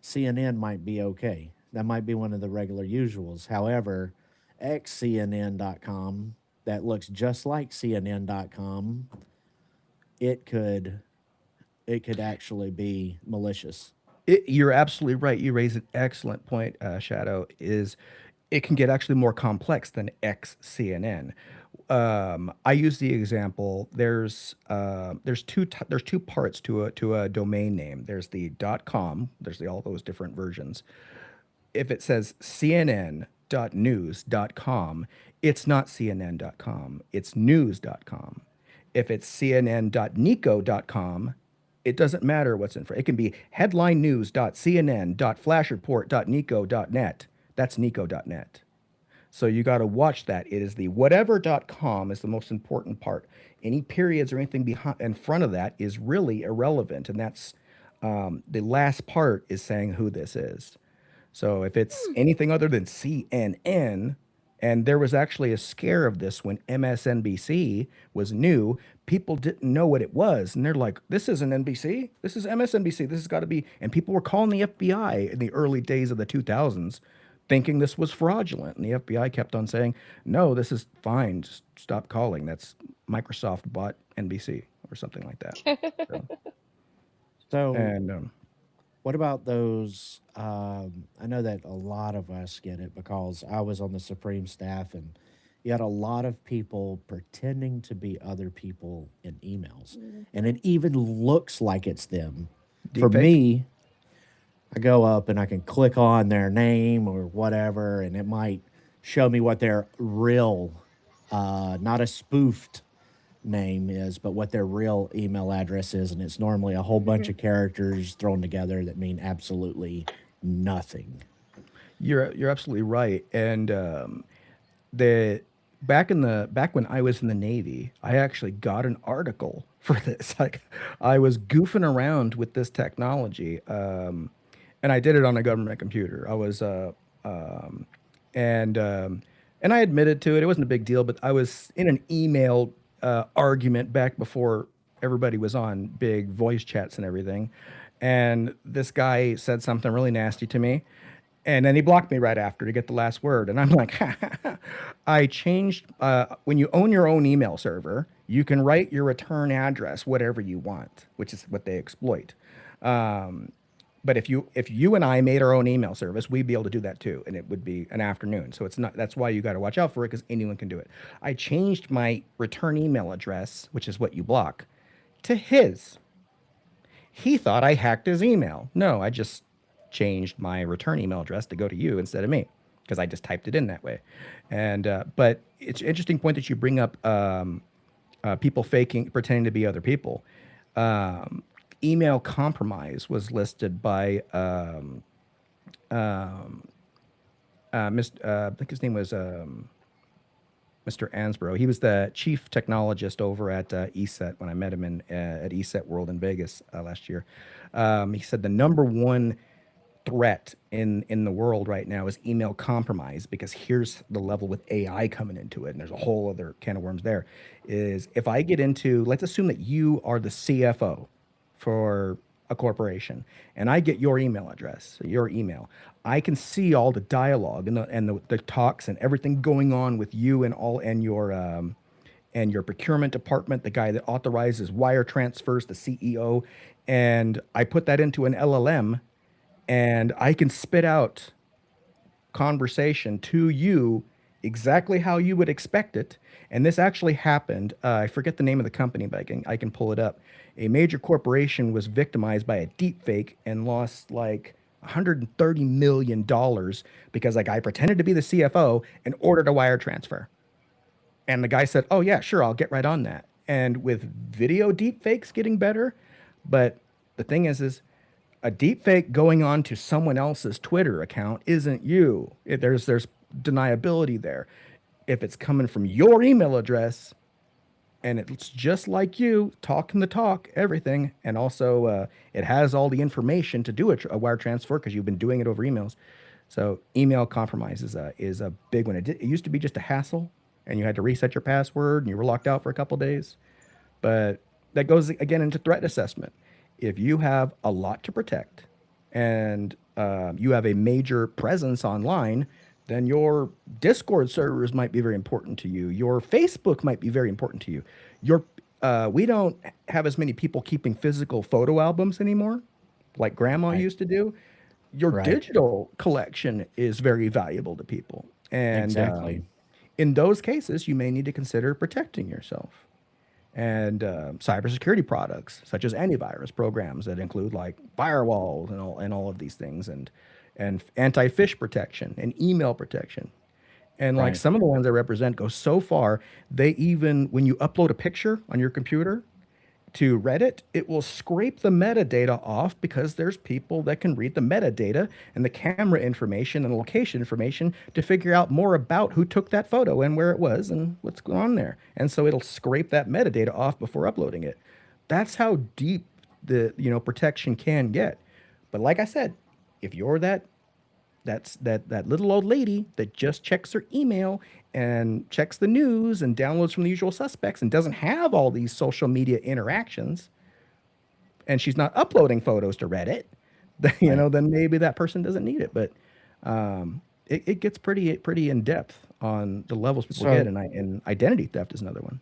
B: CNN might be okay. That might be one of the regular usuals. However, xcnn.com that looks just like CNN.com, it could it could actually be malicious.
D: You're absolutely right. You raise an excellent point, Shadow. Is it can get actually more complex than XCNN. I use the example. There's two parts to a domain name. There's the .com. All those different versions. If it says CNN.news.com, it's not CNN.com. It's news.com. If it's CNN.nico.com, it doesn't matter what's in front. It can be headlinenews.cnn.flashreport.nico.net. That's nico.net. So you got to watch that. It is the whatever.com is the most important part. Any periods or anything behind in front of that is really irrelevant, and that's the last part is saying who this is. So if it's anything other than CNN, and there was actually a scare of this when MSNBC was new, people didn't know what it was. And they're like, this isn't NBC. This is MSNBC. This has got to be. And people were calling the FBI in the early days of the 2000s thinking this was fraudulent. And the FBI kept on saying, no, this is fine. Just stop calling. That's Microsoft bought NBC or something like that. So,
B: So,
D: and
B: what about those? I know that a lot of us get it because I was on the Supreme staff, and you had a lot of people pretending to be other people in emails, and it even looks like it's them. For
D: deep fake.
B: me, I go up and I can click on their name or whatever, and it might show me what their real, not a spoofed name is, but what their real email address is, and it's normally a whole bunch of characters thrown together that mean absolutely nothing.
D: You're absolutely right. And the back when I was in the Navy, I actually got an article for this. Like I was goofing around with this technology, and I did it on a government computer. I was um, and I admitted to it. It wasn't a big deal, but I was in an email argument back before everybody was on big voice chats and everything. And this guy said something really nasty to me. And then he blocked me right after to get the last word. And I'm like, I changed, when you own your own email server, you can write your return address, whatever you want, which is what they exploit. Um, but if you and I made our own email service, we'd be able to do that too, and it would be an afternoon. So it's not. That's why you got to watch out for it because anyone can do it. I changed my return email address, which is what you block, to his. He thought I hacked his email. No, I just changed my return email address to go to you instead of me because I just typed it in that way. And but it's an interesting point that you bring up. People faking, pretending to be other people. Um, Email compromise was listed by um, I think his name was Mr. Ansbro. He was the chief technologist over at ESET when I met him at ESET World in Vegas last year. He said the number one threat in the world right now is email compromise because here's the level with AI coming into it, and there's a whole other can of worms there. Is if I get into, let's assume that you are the CFO for a corporation, and I get your email address, your email, I can see all the dialogue and the talks and everything going on with you and your procurement department, the guy that authorizes wire transfers, the CEO, and I put that into an LLM, and I can spit out conversation to you exactly how you would expect it. And this actually happened. I forget the name of the company, but I can pull it up. A major corporation was victimized by a deep fake and lost like $130 million because a guy pretended to be the CFO and ordered a wire transfer. And the guy said, "Oh yeah, sure, I'll get right on that." And with video deep fakes getting better, but the thing is a deep fake going on to someone else's Twitter account isn't you. There's deniability there. If it's coming from your email address and it's just like you talking the talk, everything, and also it has all the information to do a wire transfer because you've been doing it over emails. So email compromise is a big one. It used to be just a hassle, and you had to reset your password, and you were locked out for a couple days. But that goes again into threat assessment. If you have a lot to protect and you have a major presence online, then your Discord servers might be very important to you. Your Facebook might be very important to you. We don't have as many people keeping physical photo albums anymore, like grandma
B: Right.
D: used to do. Your
B: Right.
D: digital collection is very valuable to people. And
B: Exactly.
D: in those cases, you may need to consider protecting yourself. And cybersecurity products such as antivirus programs that include like firewalls and all of these things and anti-phish protection and email protection. And like
B: Right.
D: some of the ones I represent go so far, they even when you upload a picture on your computer to Reddit, it will scrape the metadata off because there's people that can read the metadata and the camera information and the location information to figure out more about who took that photo and where it was and what's going on there. And so it'll scrape that metadata off before uploading it. That's how deep the protection can get. But like I said, if you're that little old lady that just checks her email and checks the news and downloads from the usual suspects and doesn't have all these social media interactions and she's not uploading photos to Reddit, then,
B: Right.
D: then maybe that person doesn't need it. But it gets pretty in depth on the levels people get,
B: So
D: and identity theft is another one.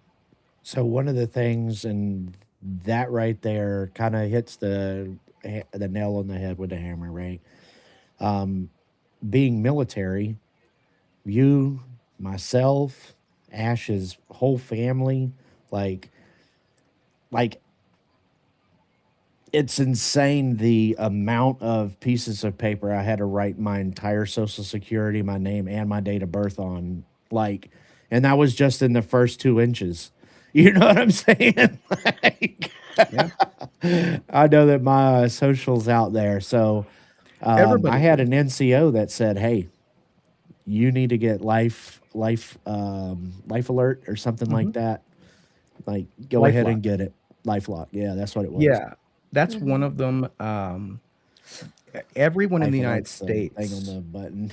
B: so one of the things, and that right there kind of hits the nail on the head with the hammer, right? Um, Being military, you, myself, Ash's whole family, like like it's insane the amount of pieces of paper I had to write my entire social security, my name, and my date of birth on. Like, and that was just in the first 2 inches. You know what I'm saying? Like,
D: Yeah.
B: I know that my social's out there. So I
D: Everybody
B: had
D: is.
B: an NCO that said, "Hey, you need to get life alert or something
D: Hmm.
B: like that. Like, go ahead
D: LifeLock.
B: and get it. LifeLock. Yeah, that's what it was.
D: Yeah, that's one
C: Hmm.
D: of them. Everyone in the
B: Life
D: United
B: alert's the thing on
D: States.
B: the button.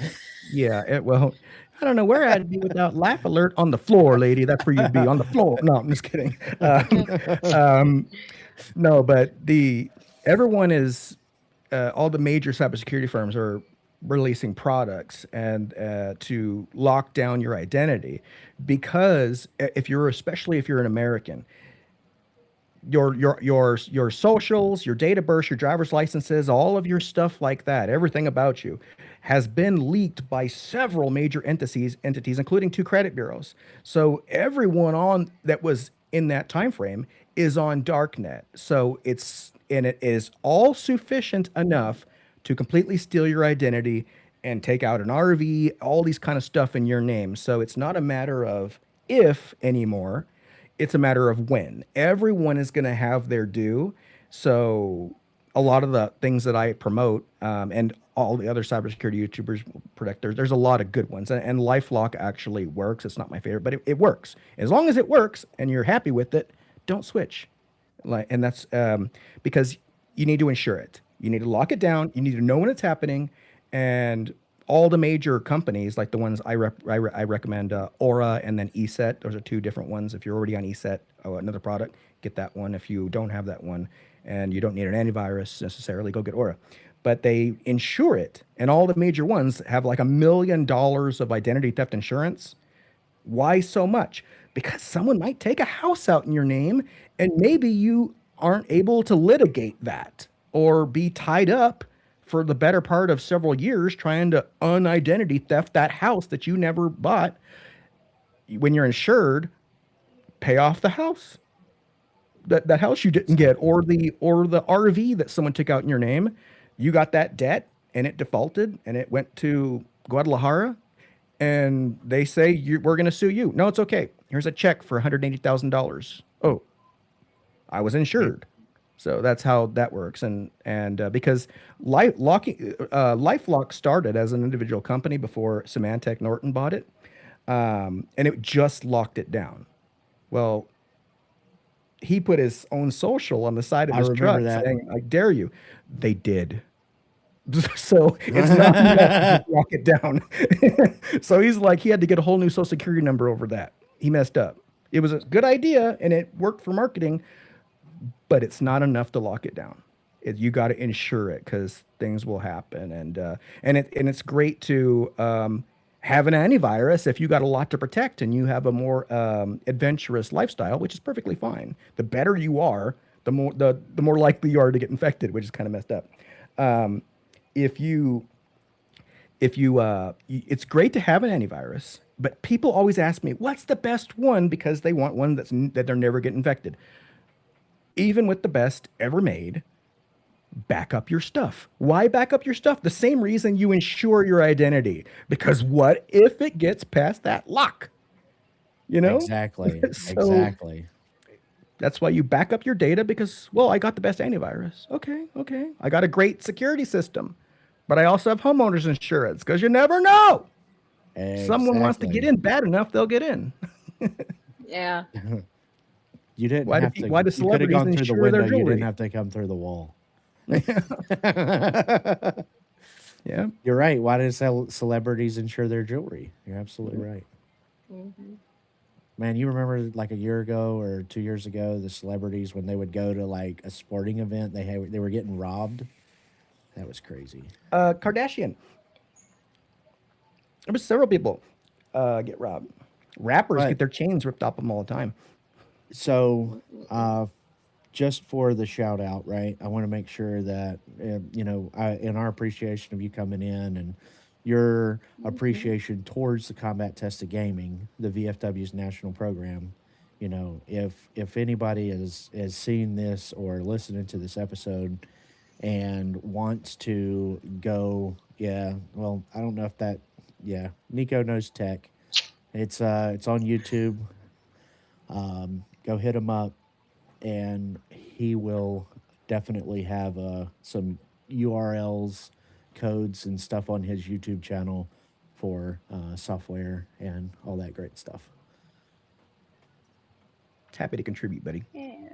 D: Yeah, well, I don't know where I'd be without Life Alert on the floor, lady. That's where you'd be on the floor. No, I'm just kidding. Um, no, but the everyone is all the major cybersecurity firms are releasing products and to lock down your identity because if you're especially if you're an American, your socials, your date of birth, your driver's licenses, all of your stuff like that, everything about you has been leaked by several major entities including two credit bureaus. So everyone on that was in that time frame is on darknet. So it is all sufficient enough to completely steal your identity and take out an RV, all these kind of stuff in your name. So it's not a matter of if anymore, it's a matter of when. Everyone is going to have their due. So a lot of the things that I promote and all the other cybersecurity YouTubers protect, there's a lot of good ones. And LifeLock actually works. It's not my favorite, but it works. As long as it works and you're happy with it, don't switch. Like, and that's because you need to insure it. You need to lock it down. You need to know when it's happening, and all the major companies, like the ones I recommend, Aura and then ESET. Those are two different ones. If you're already on ESET, another product, get that one. If you don't have that one, and you don't need an antivirus necessarily, go get Aura. But they insure it, and all the major ones have like $1 million of identity theft insurance. Why so much? Because someone might take a house out in your name and maybe you aren't able to litigate that or be tied up for the better part of several years trying to unidentity theft that house that you never bought. When you're insured, pay off the house. That house you didn't get or the RV that someone took out in your name. You got that debt and it defaulted and it went to Guadalajara and they say we're going to sue you. No, it's okay. Here's a check for $180,000. Oh, I was insured. So that's how that works. And because LifeLock started as an individual company before Symantec Norton bought it, and it just locked it down. Well, he put his own social on the side of
B: I
D: his
B: remember
D: truck
B: that.
D: saying, "I dare you." They did. So it's not enough to just lock it down. So he's like, he had to get a whole new social security number over that. He messed up. It was a good idea and it worked for marketing, but it's not enough to lock it down. You got to insure it because things will happen, and it's great to have an antivirus if you got a lot to protect and you have a more adventurous lifestyle, which is perfectly fine. The better you are, the more likely you are to get infected, which is kind of messed up. Um, if you it's great to have an antivirus, but people always ask me what's the best one because they want one that they're never get infected. Even with the best ever made, back up your stuff. Why back up your stuff? The same reason you insure your identity, because what if it gets past that lock, you know?
B: Exactly.
D: So
B: Exactly.
D: that's why you back up your data because, well, I got the best antivirus. Okay, okay. I got a great security system, but I also have homeowners insurance because you never know. Someone wants to get
B: Exactly.
D: in bad enough, they'll get in.
C: Yeah.
B: You didn't
D: Why do
B: have to.
D: why do
B: You could have
D: celebrities
B: gone through the
D: insure their
B: window. You didn't
D: jewelry?
B: have to come through the wall.
D: Yeah.
B: You're right. Why did celebrities insure their jewelry? You're absolutely right.
C: Hmm.
B: Man, you remember like a year ago or 2 years ago, the celebrities when they would go to like a sporting event, they were getting robbed. That was crazy.
D: Kardashian. There was several people get robbed. Rappers get
B: But
D: their chains ripped off them all the time.
B: so, uh, just for the shout out, right? I want to make sure that in our appreciation of you coming in and your
C: Hmm.
B: appreciation towards the combat tested gaming, the VFW's national program. If anybody has seen this or listening to this episode and wants to go, yeah, well, I don't know if that, yeah, Nico knows tech. It's on YouTube. go hit him up, and he will definitely have some URLs, codes, and stuff on his YouTube channel for software and all that great stuff.
D: Happy to contribute, buddy.
C: Yeah.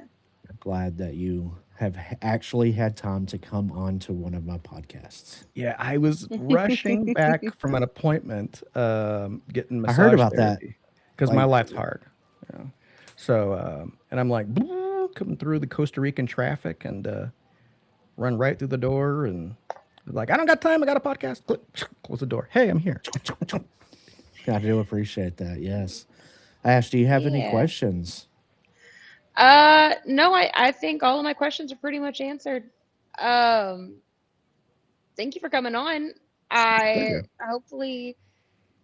B: Glad that you have actually had time to come on to one of my podcasts.
D: Yeah, I was rushing back from an appointment, getting
B: I heard
D: massage
B: about that.
D: therapy because my
B: Like,
D: life's hard. You know? So, and I'm like coming through the Costa Rican traffic and run right through the door and like, I don't got time. I got a podcast. Click, close the door. Hey, I'm here.
B: I do appreciate that. Yes. Ash, do you have any
C: Yeah.
B: questions?
C: No, I think all of my questions are pretty much answered. Thank you for coming on.
D: Pleasure.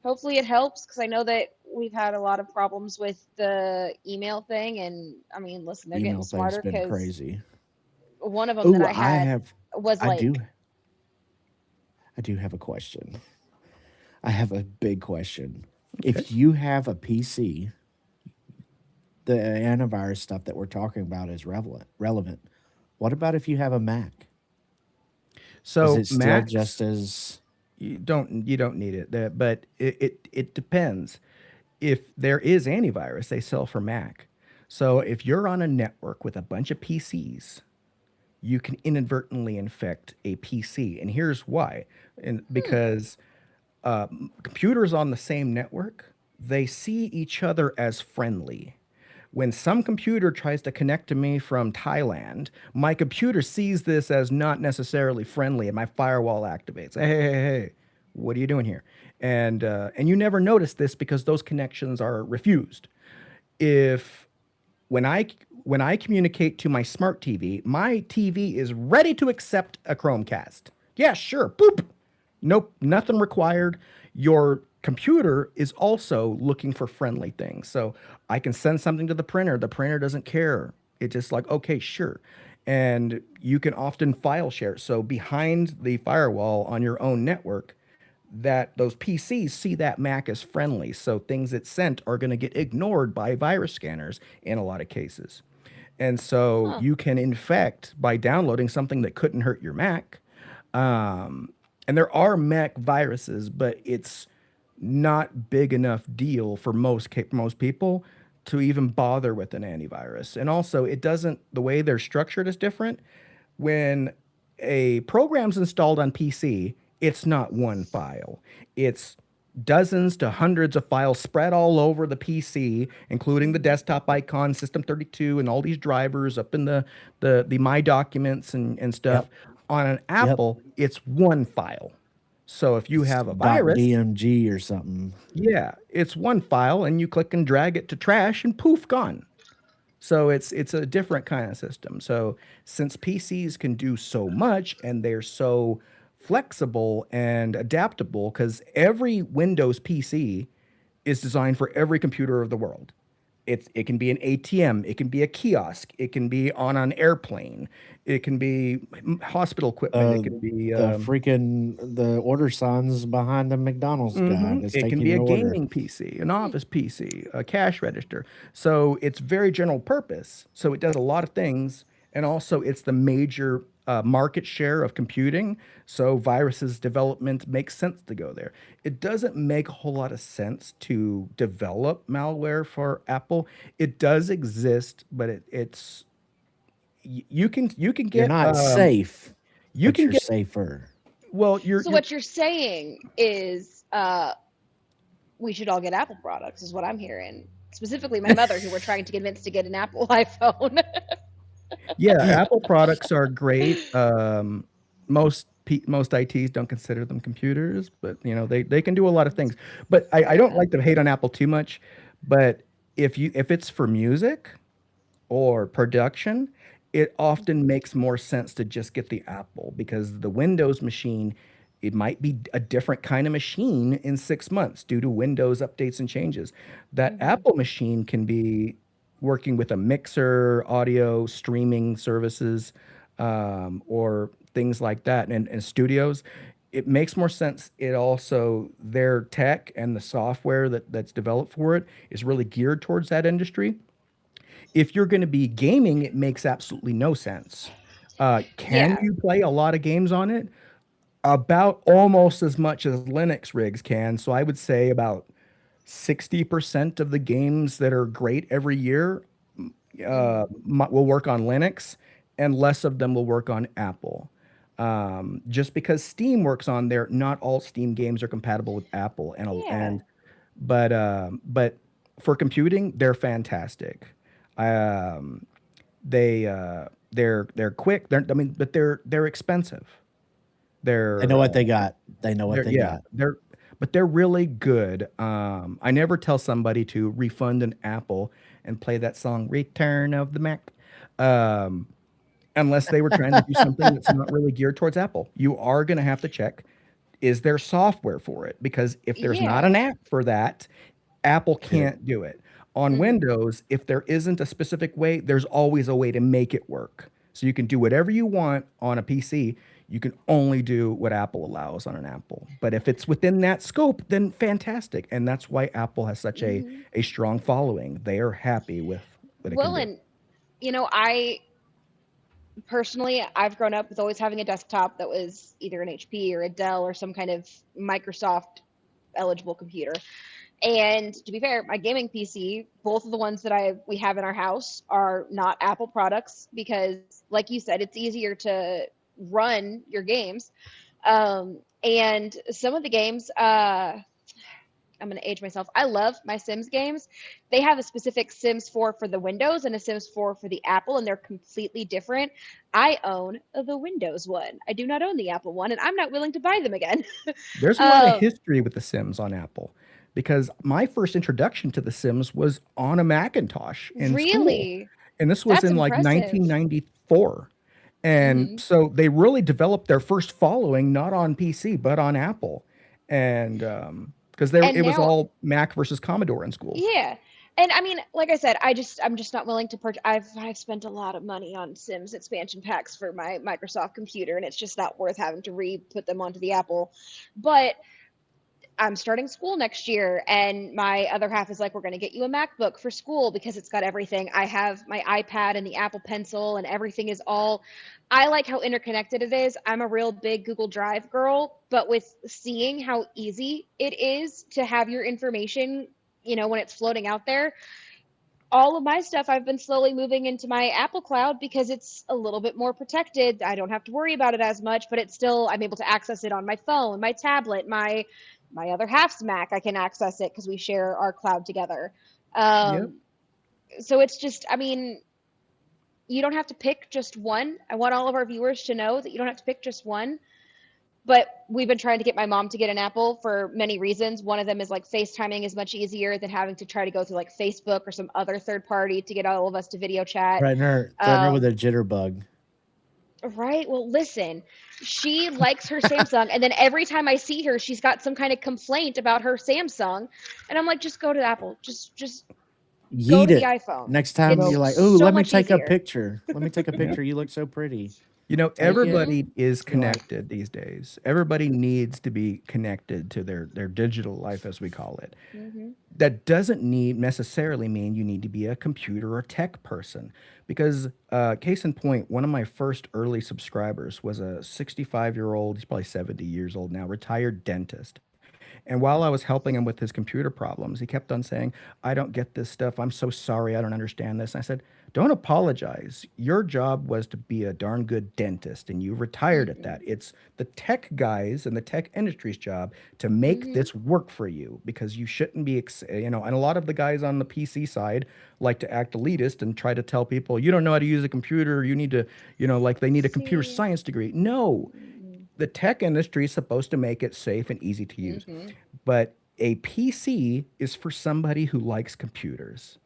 C: Hopefully it helps because I know that we've had a lot of problems with the email thing, and I mean, listen, they're getting
B: Email thing's
C: smarter
B: been
C: because
B: crazy.
C: one of them that
B: Oh,
C: I had was
B: I
C: like,
B: do have a question. I have a big question.
D: Okay.
B: If you have a PC, the antivirus stuff that we're talking about is relevant. What about if you have a Mac? Is
D: So
B: it still
D: Macs,
B: just as
D: you don't need it, but it depends. If there is antivirus, they sell for Mac. So if you're on a network with a bunch of PCs, you can inadvertently infect a PC, and here's why: and because computers on the same network, they see each other as friendly. When some computer tries to connect to me from Thailand, my computer sees this as not necessarily friendly, and my firewall activates. Hey, what are you doing here? And you never notice this because those connections are refused. If when I communicate to my TV is ready to accept a Chromecast. Yeah, sure. Boop. Nope, nothing required. Your computer is also looking for friendly things. So I can send something to the printer. The printer doesn't care. It's just like, okay, sure. And you can often file share. So behind the firewall on your own network, that those PCs see that Mac as friendly. So things it sent are going to get ignored by virus scanners in a lot of cases. And so
C: huh.
D: you can infect by downloading something that couldn't hurt your Mac. And there are Mac viruses, but it's not big enough deal for most people to even bother with an antivirus. And also, it doesn't, the way they're structured is different. When a program's installed on PC, it's not one file. It's dozens to hundreds of files spread all over the PC, including the desktop icon, System32, and all these drivers up in the My Documents and stuff.
B: Yep.
D: On an Apple, it's one file. So if you have a virus,
B: .dmg or something?
D: yeah, it's one file, and you click and drag it to trash, and poof, gone. So it's a different kind of system. So since PCs can do so much and they're so flexible and adaptable, because every Windows PC is designed for every computer of the world. It can be an ATM, it can be a kiosk, it can be on an airplane, it can be hospital equipment, it can be
B: The order signs behind the McDonald's guy that's
D: it can
B: taking
D: be a
B: your order.
D: gaming PC, an office PC, a cash register. So it's very general purpose. So it does a lot of things, and also it's the major market share of computing. So viruses development makes sense to go there. It doesn't make a whole lot of sense to develop malware for Apple. It does exist, but it's you can
B: You're
D: get
B: not safe,
D: you
B: but
D: can
B: you're
D: get
B: safer.
D: well
C: So what you're saying is we should all get Apple products, is what I'm hearing. Specifically, my mother, who we're trying to convince to get an Apple iPhone.
D: Yeah, Apple products are great. Most ITs don't consider them computers, but they can do a lot of things. But I don't like to hate on Apple too much. But if it's for music or production, it often makes more sense to just get the Apple, because the Windows machine, it might be a different kind of machine in 6 months due to Windows updates and changes. That Apple machine can be working with a mixer, audio, streaming services, or things like that, and studios. It makes more sense. It also, their tech and the software that's developed for it is really geared towards that industry. if you're going to be gaming, it makes absolutely no sense. Can
C: Yeah.
D: you play a lot of games on it? About almost as much as Linux rigs can. So I would say about 60% of the games that are great every year
C: Mhm.
D: will work on Linux, and less of them will work on Apple. Just because Steam works on there, not all Steam games are compatible with Apple,
C: Yeah.
D: but for computing, they're fantastic. Um, they're quick. But they're expensive.
B: They
D: They're
B: know what they got. They know what
D: they're
B: they
D: yeah,
B: got.
D: they're really good. I never tell somebody to refund an Apple and play that song "Return of the Mac," um, unless they were trying to do something that's not really geared towards Apple. You are going to have to check, is there software for it? Because if there's not
C: Yeah.
D: an app for that, Apple
B: Get it.
D: can't do it. On
C: Mhm.
D: Windows, if there isn't a specific way, there's always a way to make it work. So you can do whatever you want on a PC. You can only do what Apple allows on an Apple. But if it's within that scope, then fantastic. And that's why Apple has such
C: Mhm.
D: a strong following. They are happy with what it can
C: Well,
D: do.
C: and I personally, I've grown up with always having a desktop that was either an HP or a Dell or some kind of Microsoft eligible computer. And to be fair, my gaming PC, both of the ones that we have in our house are not Apple products because, like you said, it's easier to run your games. And some of the games, I'm going to age myself. I love my Sims games. They have a specific Sims 4 for the Windows and a Sims 4 for the Apple, and they're completely different. I own the Windows one. I do not own the Apple one, and I'm not willing to buy them again.
D: There's a lot of
C: um,
D: history with The Sims on Apple because my first introduction to The Sims was on a Macintosh in school.
C: really?
D: And this was
C: That's
D: in like
C: impressive.
D: 1994. And
C: Hmm.
D: so they really developed their first following not on PC, but on Apple. And because
C: And
D: it was
C: now,
D: all Mac versus Commodore in school.
C: yeah. And I mean, like I said, I'm just not willing to purchase. I've spent a lot of money on Sims expansion packs for my Microsoft computer, and it's just not worth having to re-put them onto the Apple. But I'm starting school next year, and my other half is like, we're going to get you a MacBook for school because it's got everything. I have my iPad and the Apple Pencil, and everything is all. I like how interconnected it is. I'm a real big Google Drive girl, but with seeing how easy it is to have your information, when it's floating out there, all of my stuff I've been slowly moving into my Apple Cloud because it's a little bit more protected. I don't have to worry about it as much, but it's still I'm able to access it on my phone, my tablet, my other half's Mac. I can access it because we share our cloud together.
D: Yep.
C: Um, so it's just, I mean, you don't have to pick just one. I want all of our viewers to know that you don't have to pick just one. But we've been trying to get my mom to get an Apple for many reasons. One of them is like FaceTiming is much easier than having to try to go through like Facebook or some other third party to get all of us to video chat.
B: Threaten her with a jitterbug.
C: Right. Well, listen, she likes her Samsung. And then every time I see her, she's got some kind of complaint about her Samsung. And I'm like, just go to Apple. Just go
B: Yeet
C: to the
B: it.
C: iPhone.
B: Next time
C: It's
B: you're like, "Ooh,
C: so
B: let me
C: much
B: take a
C: easier.
B: picture. Let me take a
D: Yep.
B: picture. You look so pretty." Take it.
C: Hmm.
D: Everybody is
B: You're like,
D: connected these days. Everybody needs to be connected to their digital life, as we call it.
C: Hmm.
D: That doesn't necessarily mean you need to be a computer or tech person, because case in point, one of my first early subscribers was a 65-year-old, he's probably 70 years old now, retired dentist. And while I was helping him with his computer problems, he kept on saying, "I don't get this stuff. I'm so sorry. I don't understand this." And I said, "Don't apologize. Your job was to be a darn good dentist, and you retired at
C: Hmm.
D: that. It's the tech guys and the tech industry's job to make
C: Hmm.
D: this work for you, because you shouldn't be, and a lot of the guys on the PC side like to act elitist and try to tell people, you don't know how to use a computer. You need to, like they need a computer
C: See.
D: science degree. No, the tech industry is supposed to make it safe and easy to use.
C: Hmm.
D: But a PC is for somebody who likes computers.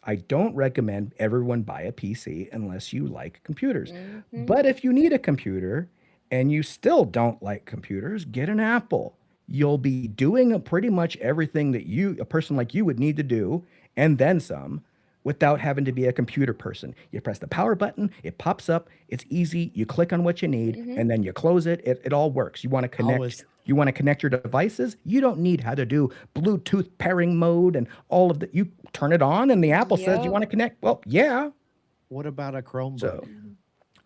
D: I don't recommend everyone buy a PC unless you like computers.
C: Hmm.
D: But if you need a computer and you still don't like computers, get an Apple. You'll be doing pretty much everything that a person like you would need to do, and then some, without having to be a computer person. You press the power button, it pops up, it's easy, you click on what you need,
C: Hmm.
D: and then you close it. It all works. You want to
B: I always
D: connect You want to connect your devices? You don't need how to do Bluetooth pairing mode and all of that. You turn it on and the Apple says you
C: Yep.
D: want to connect. Well, yeah.
B: What about a Chromebook?
D: So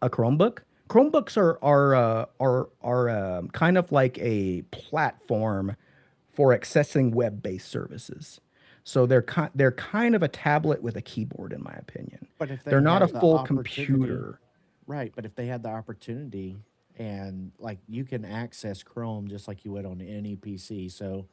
D: a Chromebook. Chromebooks are kind of like a platform for accessing web-based services. So they're kind of a tablet with a keyboard, in my opinion.
B: But if they
D: They're not a
B: had the
D: full
B: opportunity,
D: computer.
B: right? But if they had the opportunity, and like you can access Chrome just like you would on any PC, so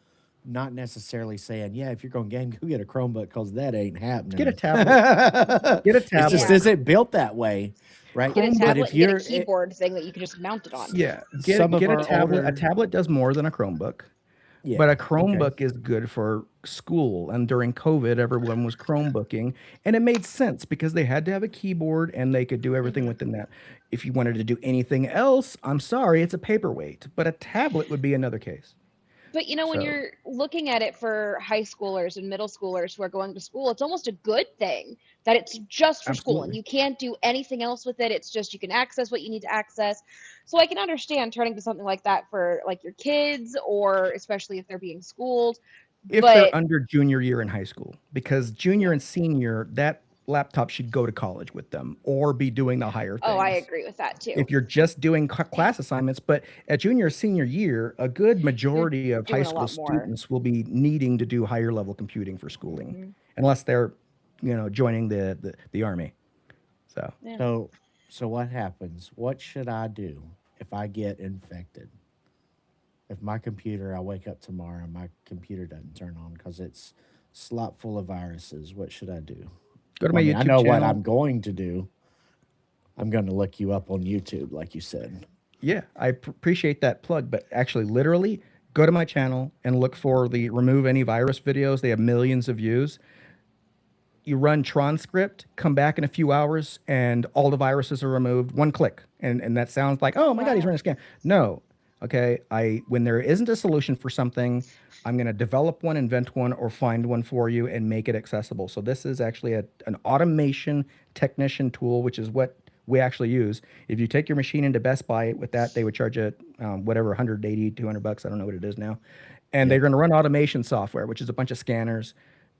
B: not necessarily saying, yeah, if you're going game, go get a Chromebook because that ain't
D: Get a
B: happening.
D: tablet. Get a
B: It just
D: tablet.
C: Yeah.
B: isn't built that way, right?
C: Get a
D: Chromebook.
B: But
C: tablet
B: if
C: and get a
B: you're
C: keyboard thing that you can just mount it on.
D: Yeah,
B: some of
D: get a
B: our
D: tablet. A
B: older,
D: tablet does more than a Chromebook,
B: yeah,
D: but a
B: okay,
D: Chromebook is good for school. And during COVID, everyone was Chromebooking, and it made sense because they had to have a keyboard and they could do everything
C: Mhm.
D: within that. If you wanted to do anything else, I'm sorry, it's a paperweight, but a tablet would be another case.
C: But when
D: So,
C: you're looking at it for high schoolers and middle schoolers who are going to school, it's almost a good thing that it's just for school and
D: absolutely.
C: you can't do anything else with it. It's just you can access what you need to access. So I can understand turning to something like that for like your kids or especially if they're being schooled.
D: If they're
C: But
D: under junior year in high school, because
C: yeah.
D: junior and senior, that laptop should go to college with them or be doing the higher
C: Oh, I
D: things.
C: agree with that too.
D: If you're just doing class assignments, but at junior or senior year, a good
C: You're
D: majority of high
C: doing a
D: school
C: lot more.
D: students will be needing to do higher level computing for schooling,
C: Hmm.
D: unless they're, joining the army. So
C: Yeah.
B: so what happens? What should I do if I get infected? If my computer, I wake up tomorrow and my computer doesn't turn on because it's slot full of viruses, what should I do?
D: go to
B: Well,
D: my
B: I mean, I
D: YouTube
B: know what I'm
D: channel.
B: going to do. I'm going to look you up on YouTube, like you said.
D: Yeah, I appreciate that plug, but actually, literally, go to my channel and look for the remove any virus videos. They have millions of views. You run Tron script, come back in a few hours, and all the viruses are removed. One click, and that sounds like, oh my god, he's
C: Wow.
D: running a scan. No, okay. When there isn't a solution for something, I'm going to develop one, invent one, or find one for you and make it accessible. So this is actually an automation technician tool, which is what we actually use. If you take your machine into Best Buy with that, they would charge you whatever, 180, $200. I don't know what it is now. And they're
B: Yep.
D: going to run automation software, which is a bunch of scanners.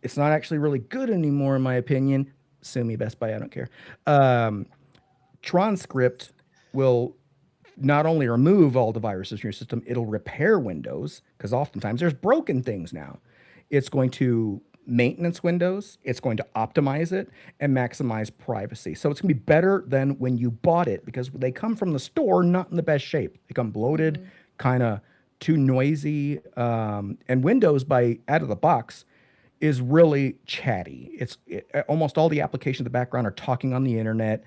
D: It's not actually really good anymore, in my opinion. Sue me, Best Buy, I don't care. Um, Tron script will not only remove all the viruses from your system, it'll repair Windows because oftentimes there's broken things now. It's going to maintenance Windows, it's going to optimize it and maximize privacy. So it's going to be better than when you bought it because they come from the store not in the best shape. They come bloated,
C: Hmm.
D: kind of too noisy. And Windows, by out of the box, is really chatty. Almost all the applications in the background are talking on the internet,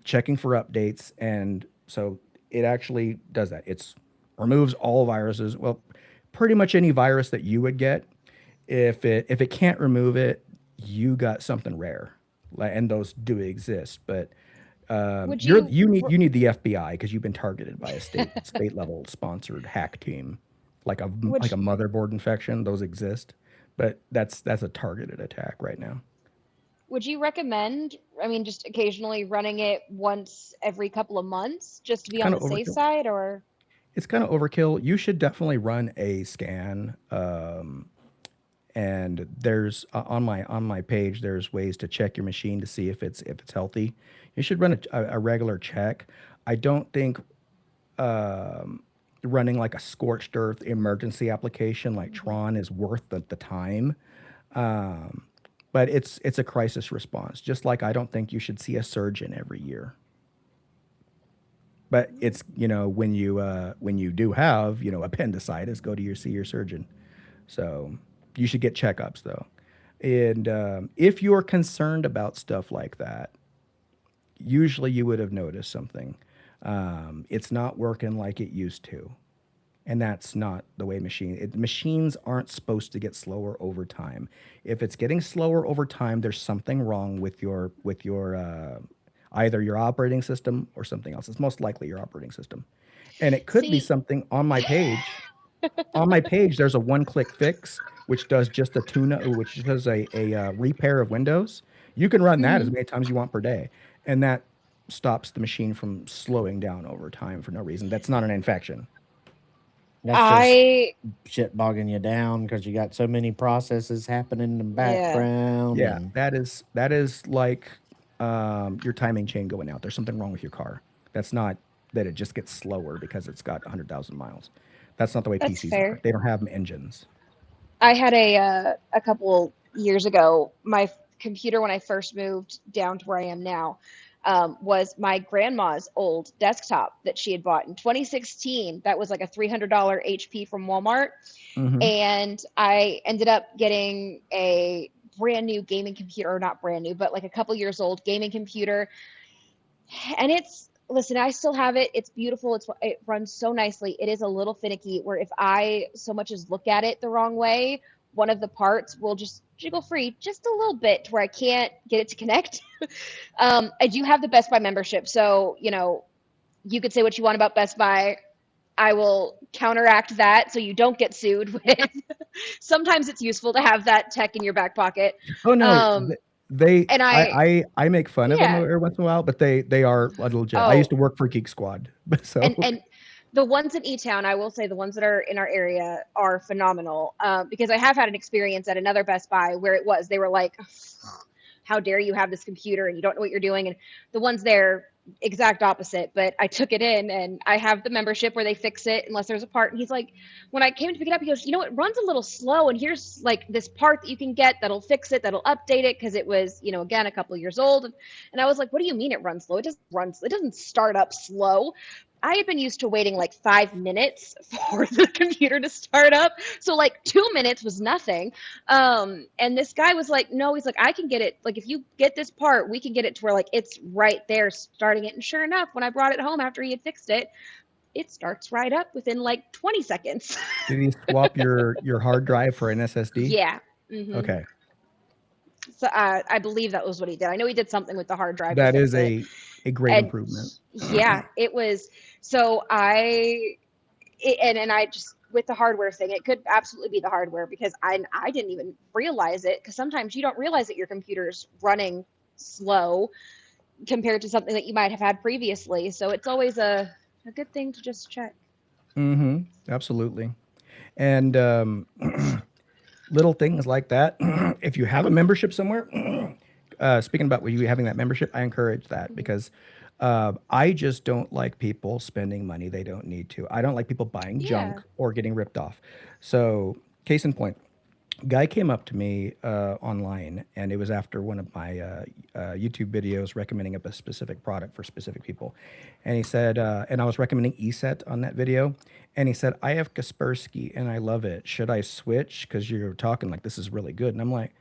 D: checking for updates, and so it actually does that. It's removes all viruses. Well, pretty much any virus that you would get. If it can't remove it, you got something rare, and those do exist. But
C: Would
D: you're
C: you
D: you need the FBI because you've been targeted by a state level sponsored hack team, like a
C: would
D: like a motherboard infection. Those exist, but that's a targeted attack right now.
C: would you recommend, I mean, just occasionally running it once every couple of months just to be on
D: Kind
C: the
D: of
C: safe
D: overkill.
C: side or
D: It's kind of overkill. You should definitely run a scan. And there's on my page there's ways to check your machine to see if it's healthy. You should run a regular check. I don't think running like a scorched earth emergency application like
C: Mhm.
D: Tron is worth the time. Um, but it's a crisis response. Just like I don't think you should see a surgeon every year. But it's when you do have appendicitis, go to see your surgeon. So you should get checkups though. And if you're concerned about stuff like that, usually you would have noticed something. It's not working like it used to. And that's not the way machines aren't supposed to get slower over time. If it's getting slower over time, there's something wrong with your either your operating system or something else. It's most likely your operating system. And it could be
C: see,
D: something on my page. On my page, there's a one-click fix, which does just a which does a repair of Windows. You can run that as
C: mhm.
D: many times you want per day, and that stops the machine from slowing down over time for no reason. That's not an infection.
B: That's just
C: I
B: shit bogging you down because you got so many processes happening in the
C: yeah.
B: background.
D: Yeah,
B: And
D: that is like your timing chain going out. There's something wrong with your car. That's not that it just gets slower because it's got 100,000 miles. That's not the way
C: That's
D: PCs are.
C: fair.
D: They don't have engines.
C: I had a couple years ago, my computer when I first moved down to where I am now, was my grandma's old desktop that she had bought in 2016. That was like a $300 HP from Walmart.
D: Hmm.
C: And I ended up getting a brand new gaming computer, or not brand new, but like a couple years old gaming computer. And listen, I still have it. It's beautiful. It runs so nicely. It is a little finicky where if I so much as look at it the wrong way, one of the parts will just jiggle free just a little bit to where I can't get it to connect. I do have the Best Buy membership. So, you could say what you want about Best Buy. I will counteract that so you don't get sued with. Sometimes it's useful to have that tech in your back pocket.
D: Oh no,
C: Um,
D: they
C: and
D: I make fun of them
C: yeah.
D: every once in a while, but they are legit. I used
C: Oh,
D: to work for Geek Squad, so
C: and the ones in E-Town, I will say the ones that are in our area are phenomenal, because I have had an experience at another Best Buy where they were like, how dare you have this computer and you don't know what you're doing. And the ones there, exact opposite, but I took it in and I have the membership where they fix it unless there's a part. And he's like, when I came to pick it up, he goes, it runs a little slow. And here's like this part that you can get that'll fix it, that'll update it. Cause it was, again, a couple of years old. And I was like, what do you mean it runs slow? It doesn't start up slow. I had been used to waiting like 5 minutes for the computer to start up. So like 2 minutes was nothing. And this guy was like, no, he's like, I can get it. Like, if you get this part, we can get it to where like it's right there starting it. And sure enough, when I brought it home after he had fixed it, it starts right up within like 20 seconds.
D: did you swap your hard drive for an SSD?
C: Yeah. Hmm.
D: Okay,
C: So I believe that was what he did. I know he did something with the hard drive to
D: that
C: fix
D: is
C: it.
D: a great
C: And
D: improvement.
C: yeah, it was. So and I just, with the hardware thing, it could absolutely be the hardware because I didn't even realize it, because sometimes you don't realize that your computer's running slow compared to something that you might have had previously. So it's always a good thing to just check.
D: Mm-hmm. Absolutely. And little things like that. If you have a membership somewhere, speaking about you having that membership, I encourage that because I just don't like people spending money they don't need to. I don't like people buying junk
C: Yeah.
D: or getting ripped off. So, case in point, guy came up to me online, and it was after one of my YouTube videos recommending a specific product for specific people, and he said, and I was recommending ESET on that video, and he said, I have Kaspersky and I love it. Should I switch? Because you're talking like this is really good, and I'm like,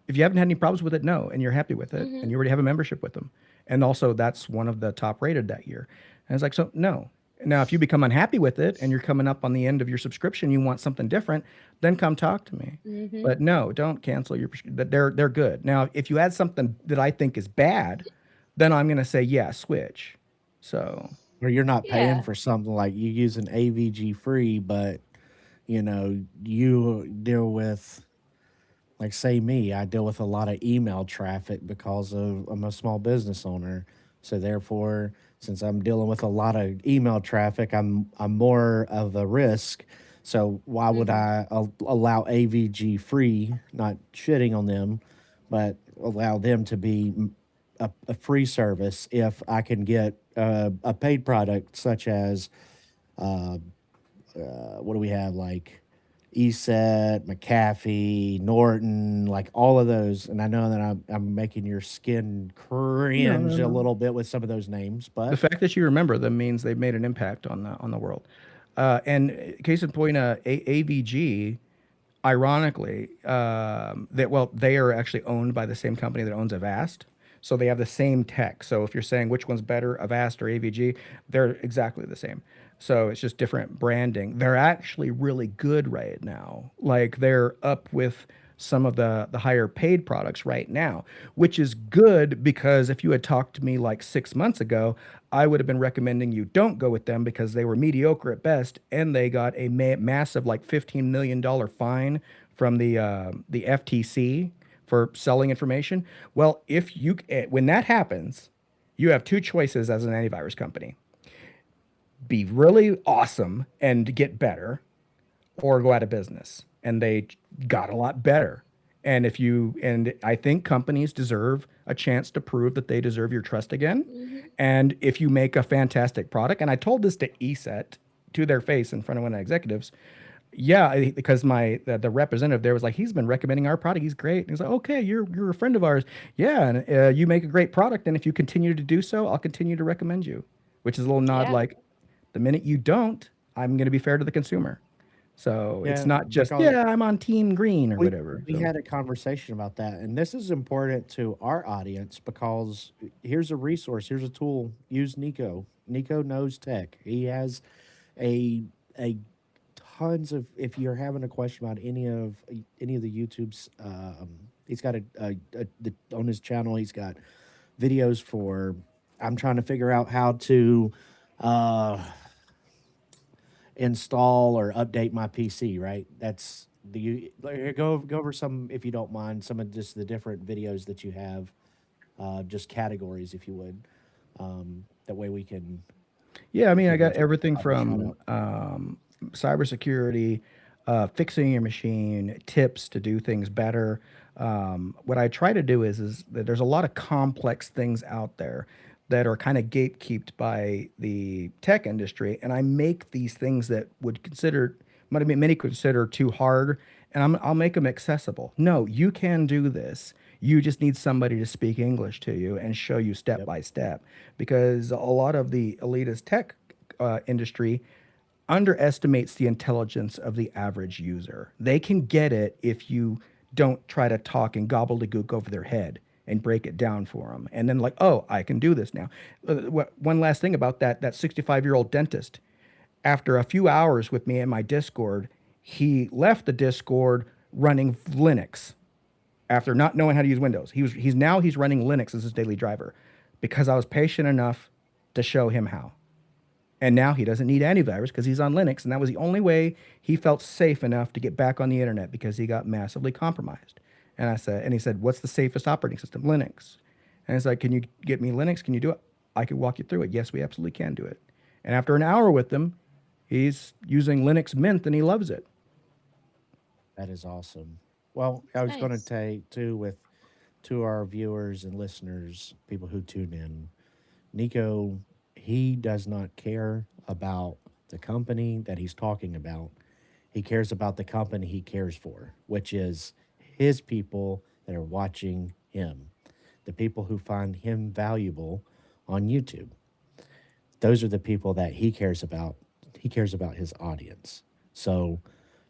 D: if you haven't had any problems with it, no, and you're happy with it, and
C: Hmm.
D: you already have a membership with them, and also that's one of the top rated that year, and it's like, so no. Now, if you become unhappy with it and you're coming up on the end of your subscription, you want something different, then come talk to me.
C: Hmm.
D: But no, don't cancel your. They're good. Now, if you add something that I think is bad, then I'm gonna say yeah, switch. So
B: or you're not paying
C: Yeah.
B: for something like you use an AVG free, but you deal with, like, say me, I deal with a lot of email traffic because I'm a small business owner. So therefore, since I'm dealing with a lot of email traffic, I'm more of a risk. So why would
C: Hmm.
B: I allow AVG free? Not shitting on them, but allow them to be a free service if I can get a paid product such as uh, what do we have, like ESET, McAfee, Norton, like all of those. And I know that I'm making your skin
D: no, no,
B: cringe a
D: no.
B: little bit with some of those names,
D: The
B: but
D: fact that you remember them means they've made an impact on the world. And case in point, AVG, ironically, they are actually owned by the same company that owns Avast. So they have the same tech. So if you're saying which one's better, Avast or AVG, they're exactly the same. So it's just different branding. They're actually really good right now. Like they're up with some of the higher paid products right now, which is good because if you had talked to me like 6 months ago, I would have been recommending you don't go with them because they were mediocre at best, and they got a massive like $15 million fine from the FTC for selling information. Well, when that happens, you have two choices as an antivirus company: be really awesome and get better, or go out of business. And they got a lot better. And I think companies deserve a chance to prove that they deserve your trust again.
C: Hmm.
D: And if you make a fantastic product, and I told this to ESET to their face in front of one of the executives, yeah, because the representative there was like, he's been recommending our product. He's great. And he's like, okay, you're a friend of ours. Yeah, and you make a great product. And if you continue to do so, I'll continue to recommend you. Which is a little nod
C: Yeah.
D: like, the minute you don't, I'm going to be fair to the consumer. So it's
B: Yeah,
D: not just,
B: because
D: yeah, I'm on team green or
B: we
D: whatever.
B: we
D: So
B: had a conversation about that, and this is important to our audience because here's a resource, here's a tool. Use Nico. Nico knows tech. He has a tons of. If you're having a question about any of the YouTubes, he's got on his channel. He's got videos for. I'm trying to figure out how to. Uh, Install or update my PC, right? That's the you go over some if you don't mind some of just the different videos that you have, just categories if you would. That way
D: yeah, I
B: we
D: mean, I
B: can
D: got
B: give
D: everything
B: everybody a shout
D: from
B: out.
D: cybersecurity, fixing your machine, tips to do things better. What I try to do is that there's a lot of complex things out there that are kind of gatekept by the tech industry, and I make these things that would consider many consider too hard, and I'll make them accessible. No, you can do this. You just need somebody to speak English to you and show you step
B: Yep.
D: by step, because a lot of the elitist tech industry underestimates the intelligence of the average user. They can get it if you don't try to talk and gobbledygook over their head and break it down for them. And then like, oh, I can do this now. One last thing about that 65-year-old dentist. After a few hours with me in my Discord, he left the Discord running Linux after not knowing how to use Windows. He's running Linux as his daily driver because I was patient enough to show him how. And now he doesn't need antivirus because he's on Linux. And that was the only way he felt safe enough to get back on the internet because he got massively compromised. And he said, what's the safest operating system? Linux. And it's like, can you get me Linux? Can you do it? I can walk you through it. Yes, we absolutely can do it. And after an hour with him, he's using Linux Mint and he loves it.
B: That is awesome. Well, I was going to
C: Nice.
B: say too with to our viewers and listeners, people who tune in, Nico, he does not care about the company that he's talking about. He cares about the company he cares for, which is his people that are watching him, the people who find him valuable on YouTube. Those are the people that he cares about. He cares about his audience. So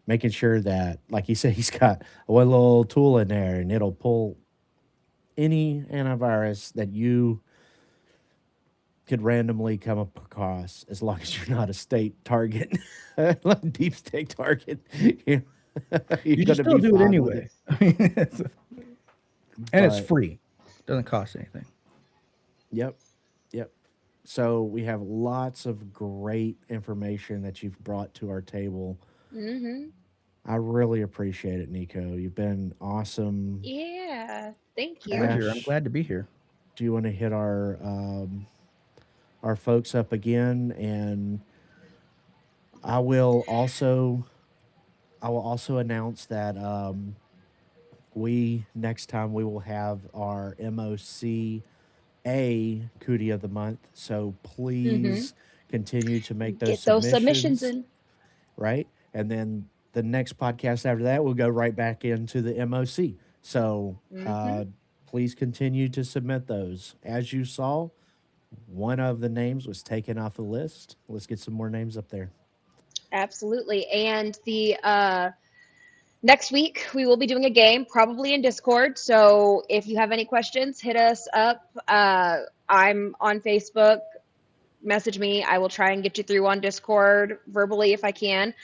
B: making sure that, like he said, he's got one little tool in there and it'll pull any antivirus that you could randomly come across as long as you're not a state target, deep state target. You're, you're
D: You
B: going
D: just
B: to
D: still
B: be
D: do it
B: fine with it.
D: anyway. I mean, and it's
B: But
D: free. Doesn't cost anything.
B: yep, yep. So we have lots of great information that you've brought to our table.
C: Hmm.
B: I really appreciate it, Nico. You've been awesome.
C: Yeah. Thank you.
D: Pleasure. I'm
B: Ash,
D: glad to be here.
B: do you want to hit our folks up again? And I will also I will also announce that we next time we will have our MOC Cootie of the month. So
C: Hmm.
B: please continue to make those
C: Get those submissions
B: submissions,
C: in.
B: right? And then the next podcast after that, we'll go right back into the MOC. So
C: Hmm.
B: please continue to submit those. As you saw, one of the names was taken off the list. Let's get some more names up there.
C: Absolutely. And the next week we will be doing a game, probably in Discord. So if you have any questions, hit us up. I'm on Facebook. Message me. I will try and get you through on Discord verbally if I can.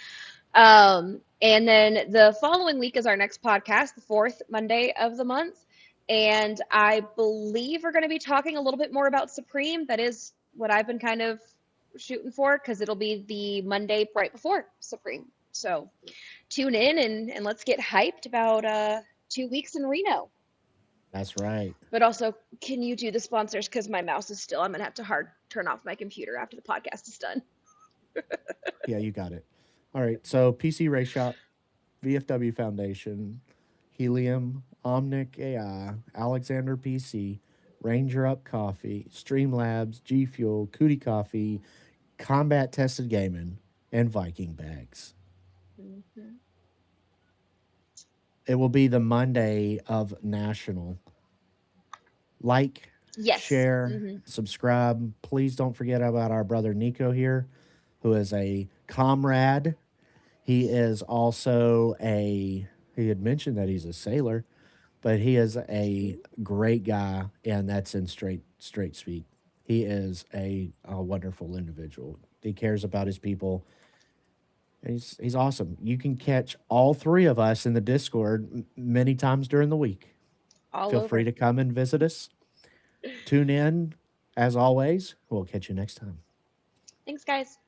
C: And then the following week is our next podcast, the fourth Monday of the month. And I believe we're going to be talking a little bit more about Supreme. That is what I've been kind of shooting for because it'll be the Monday right before Supreme. So tune in and let's get hyped about 2 weeks in Reno.
B: That's right.
C: But also, can you do the sponsors? Because my mouse is still, I'm going to have to hard turn off my computer after the podcast is done.
B: Yeah, you got it. All right. So PC Race Shop, VFW Foundation, Helium, Omnic AI, Alexander PC, Ranger Up Coffee, Streamlabs, G Fuel, Cootie Coffee, Combat Tested Gaming, and Viking Bags.
C: Mhm.
B: It will be the Monday of National. Like,
C: Yes.
B: share,
C: Hmm.
B: subscribe. Please don't forget about our brother Nico here, who is a comrade. He is also he had mentioned that he's a sailor, but he is a great guy, and that's in straight speak. He is a wonderful individual. He cares about his people. And he's awesome. You can catch all three of us in the Discord many times during the week.
C: All
B: Feel free
C: over.
B: to come and visit us. Tune in. As always, we'll catch you next time.
C: Thanks, guys.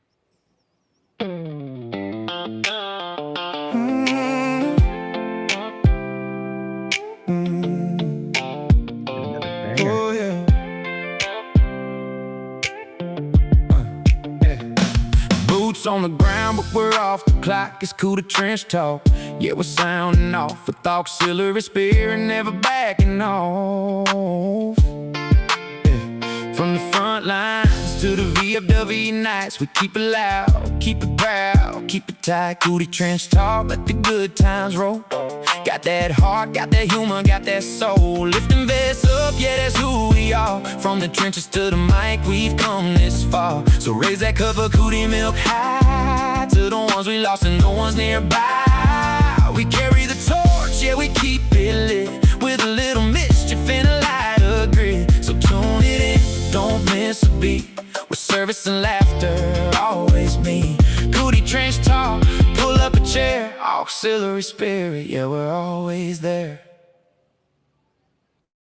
D: Another banger.
A: Oh yeah. Boots on the ground, but we're off the clock. It's Cootie Trench Talk. Yeah, we're sounding off with AuxSILLYry spirit, never backing off. Yeah. From the front lines to the VFW nights, we keep it loud, keep it proud, keep it tight. Cootie Trench Talk, let the good times roll. Got that heart, got that humor, got that soul. Lifting vests up, yeah, that's who we are. From the trenches to the mic, we've come this far. So raise that cup of Cootie milk high to the ones we lost and no one's nearby. We carry the torch, yeah, we keep it lit with a little mischief and a lighter grit. So tune it in, don't miss a beat. With service and laughter, always me. Cootie Trench Talk, pull up a chair, AuxSILLYry spirit, yeah, we're always there.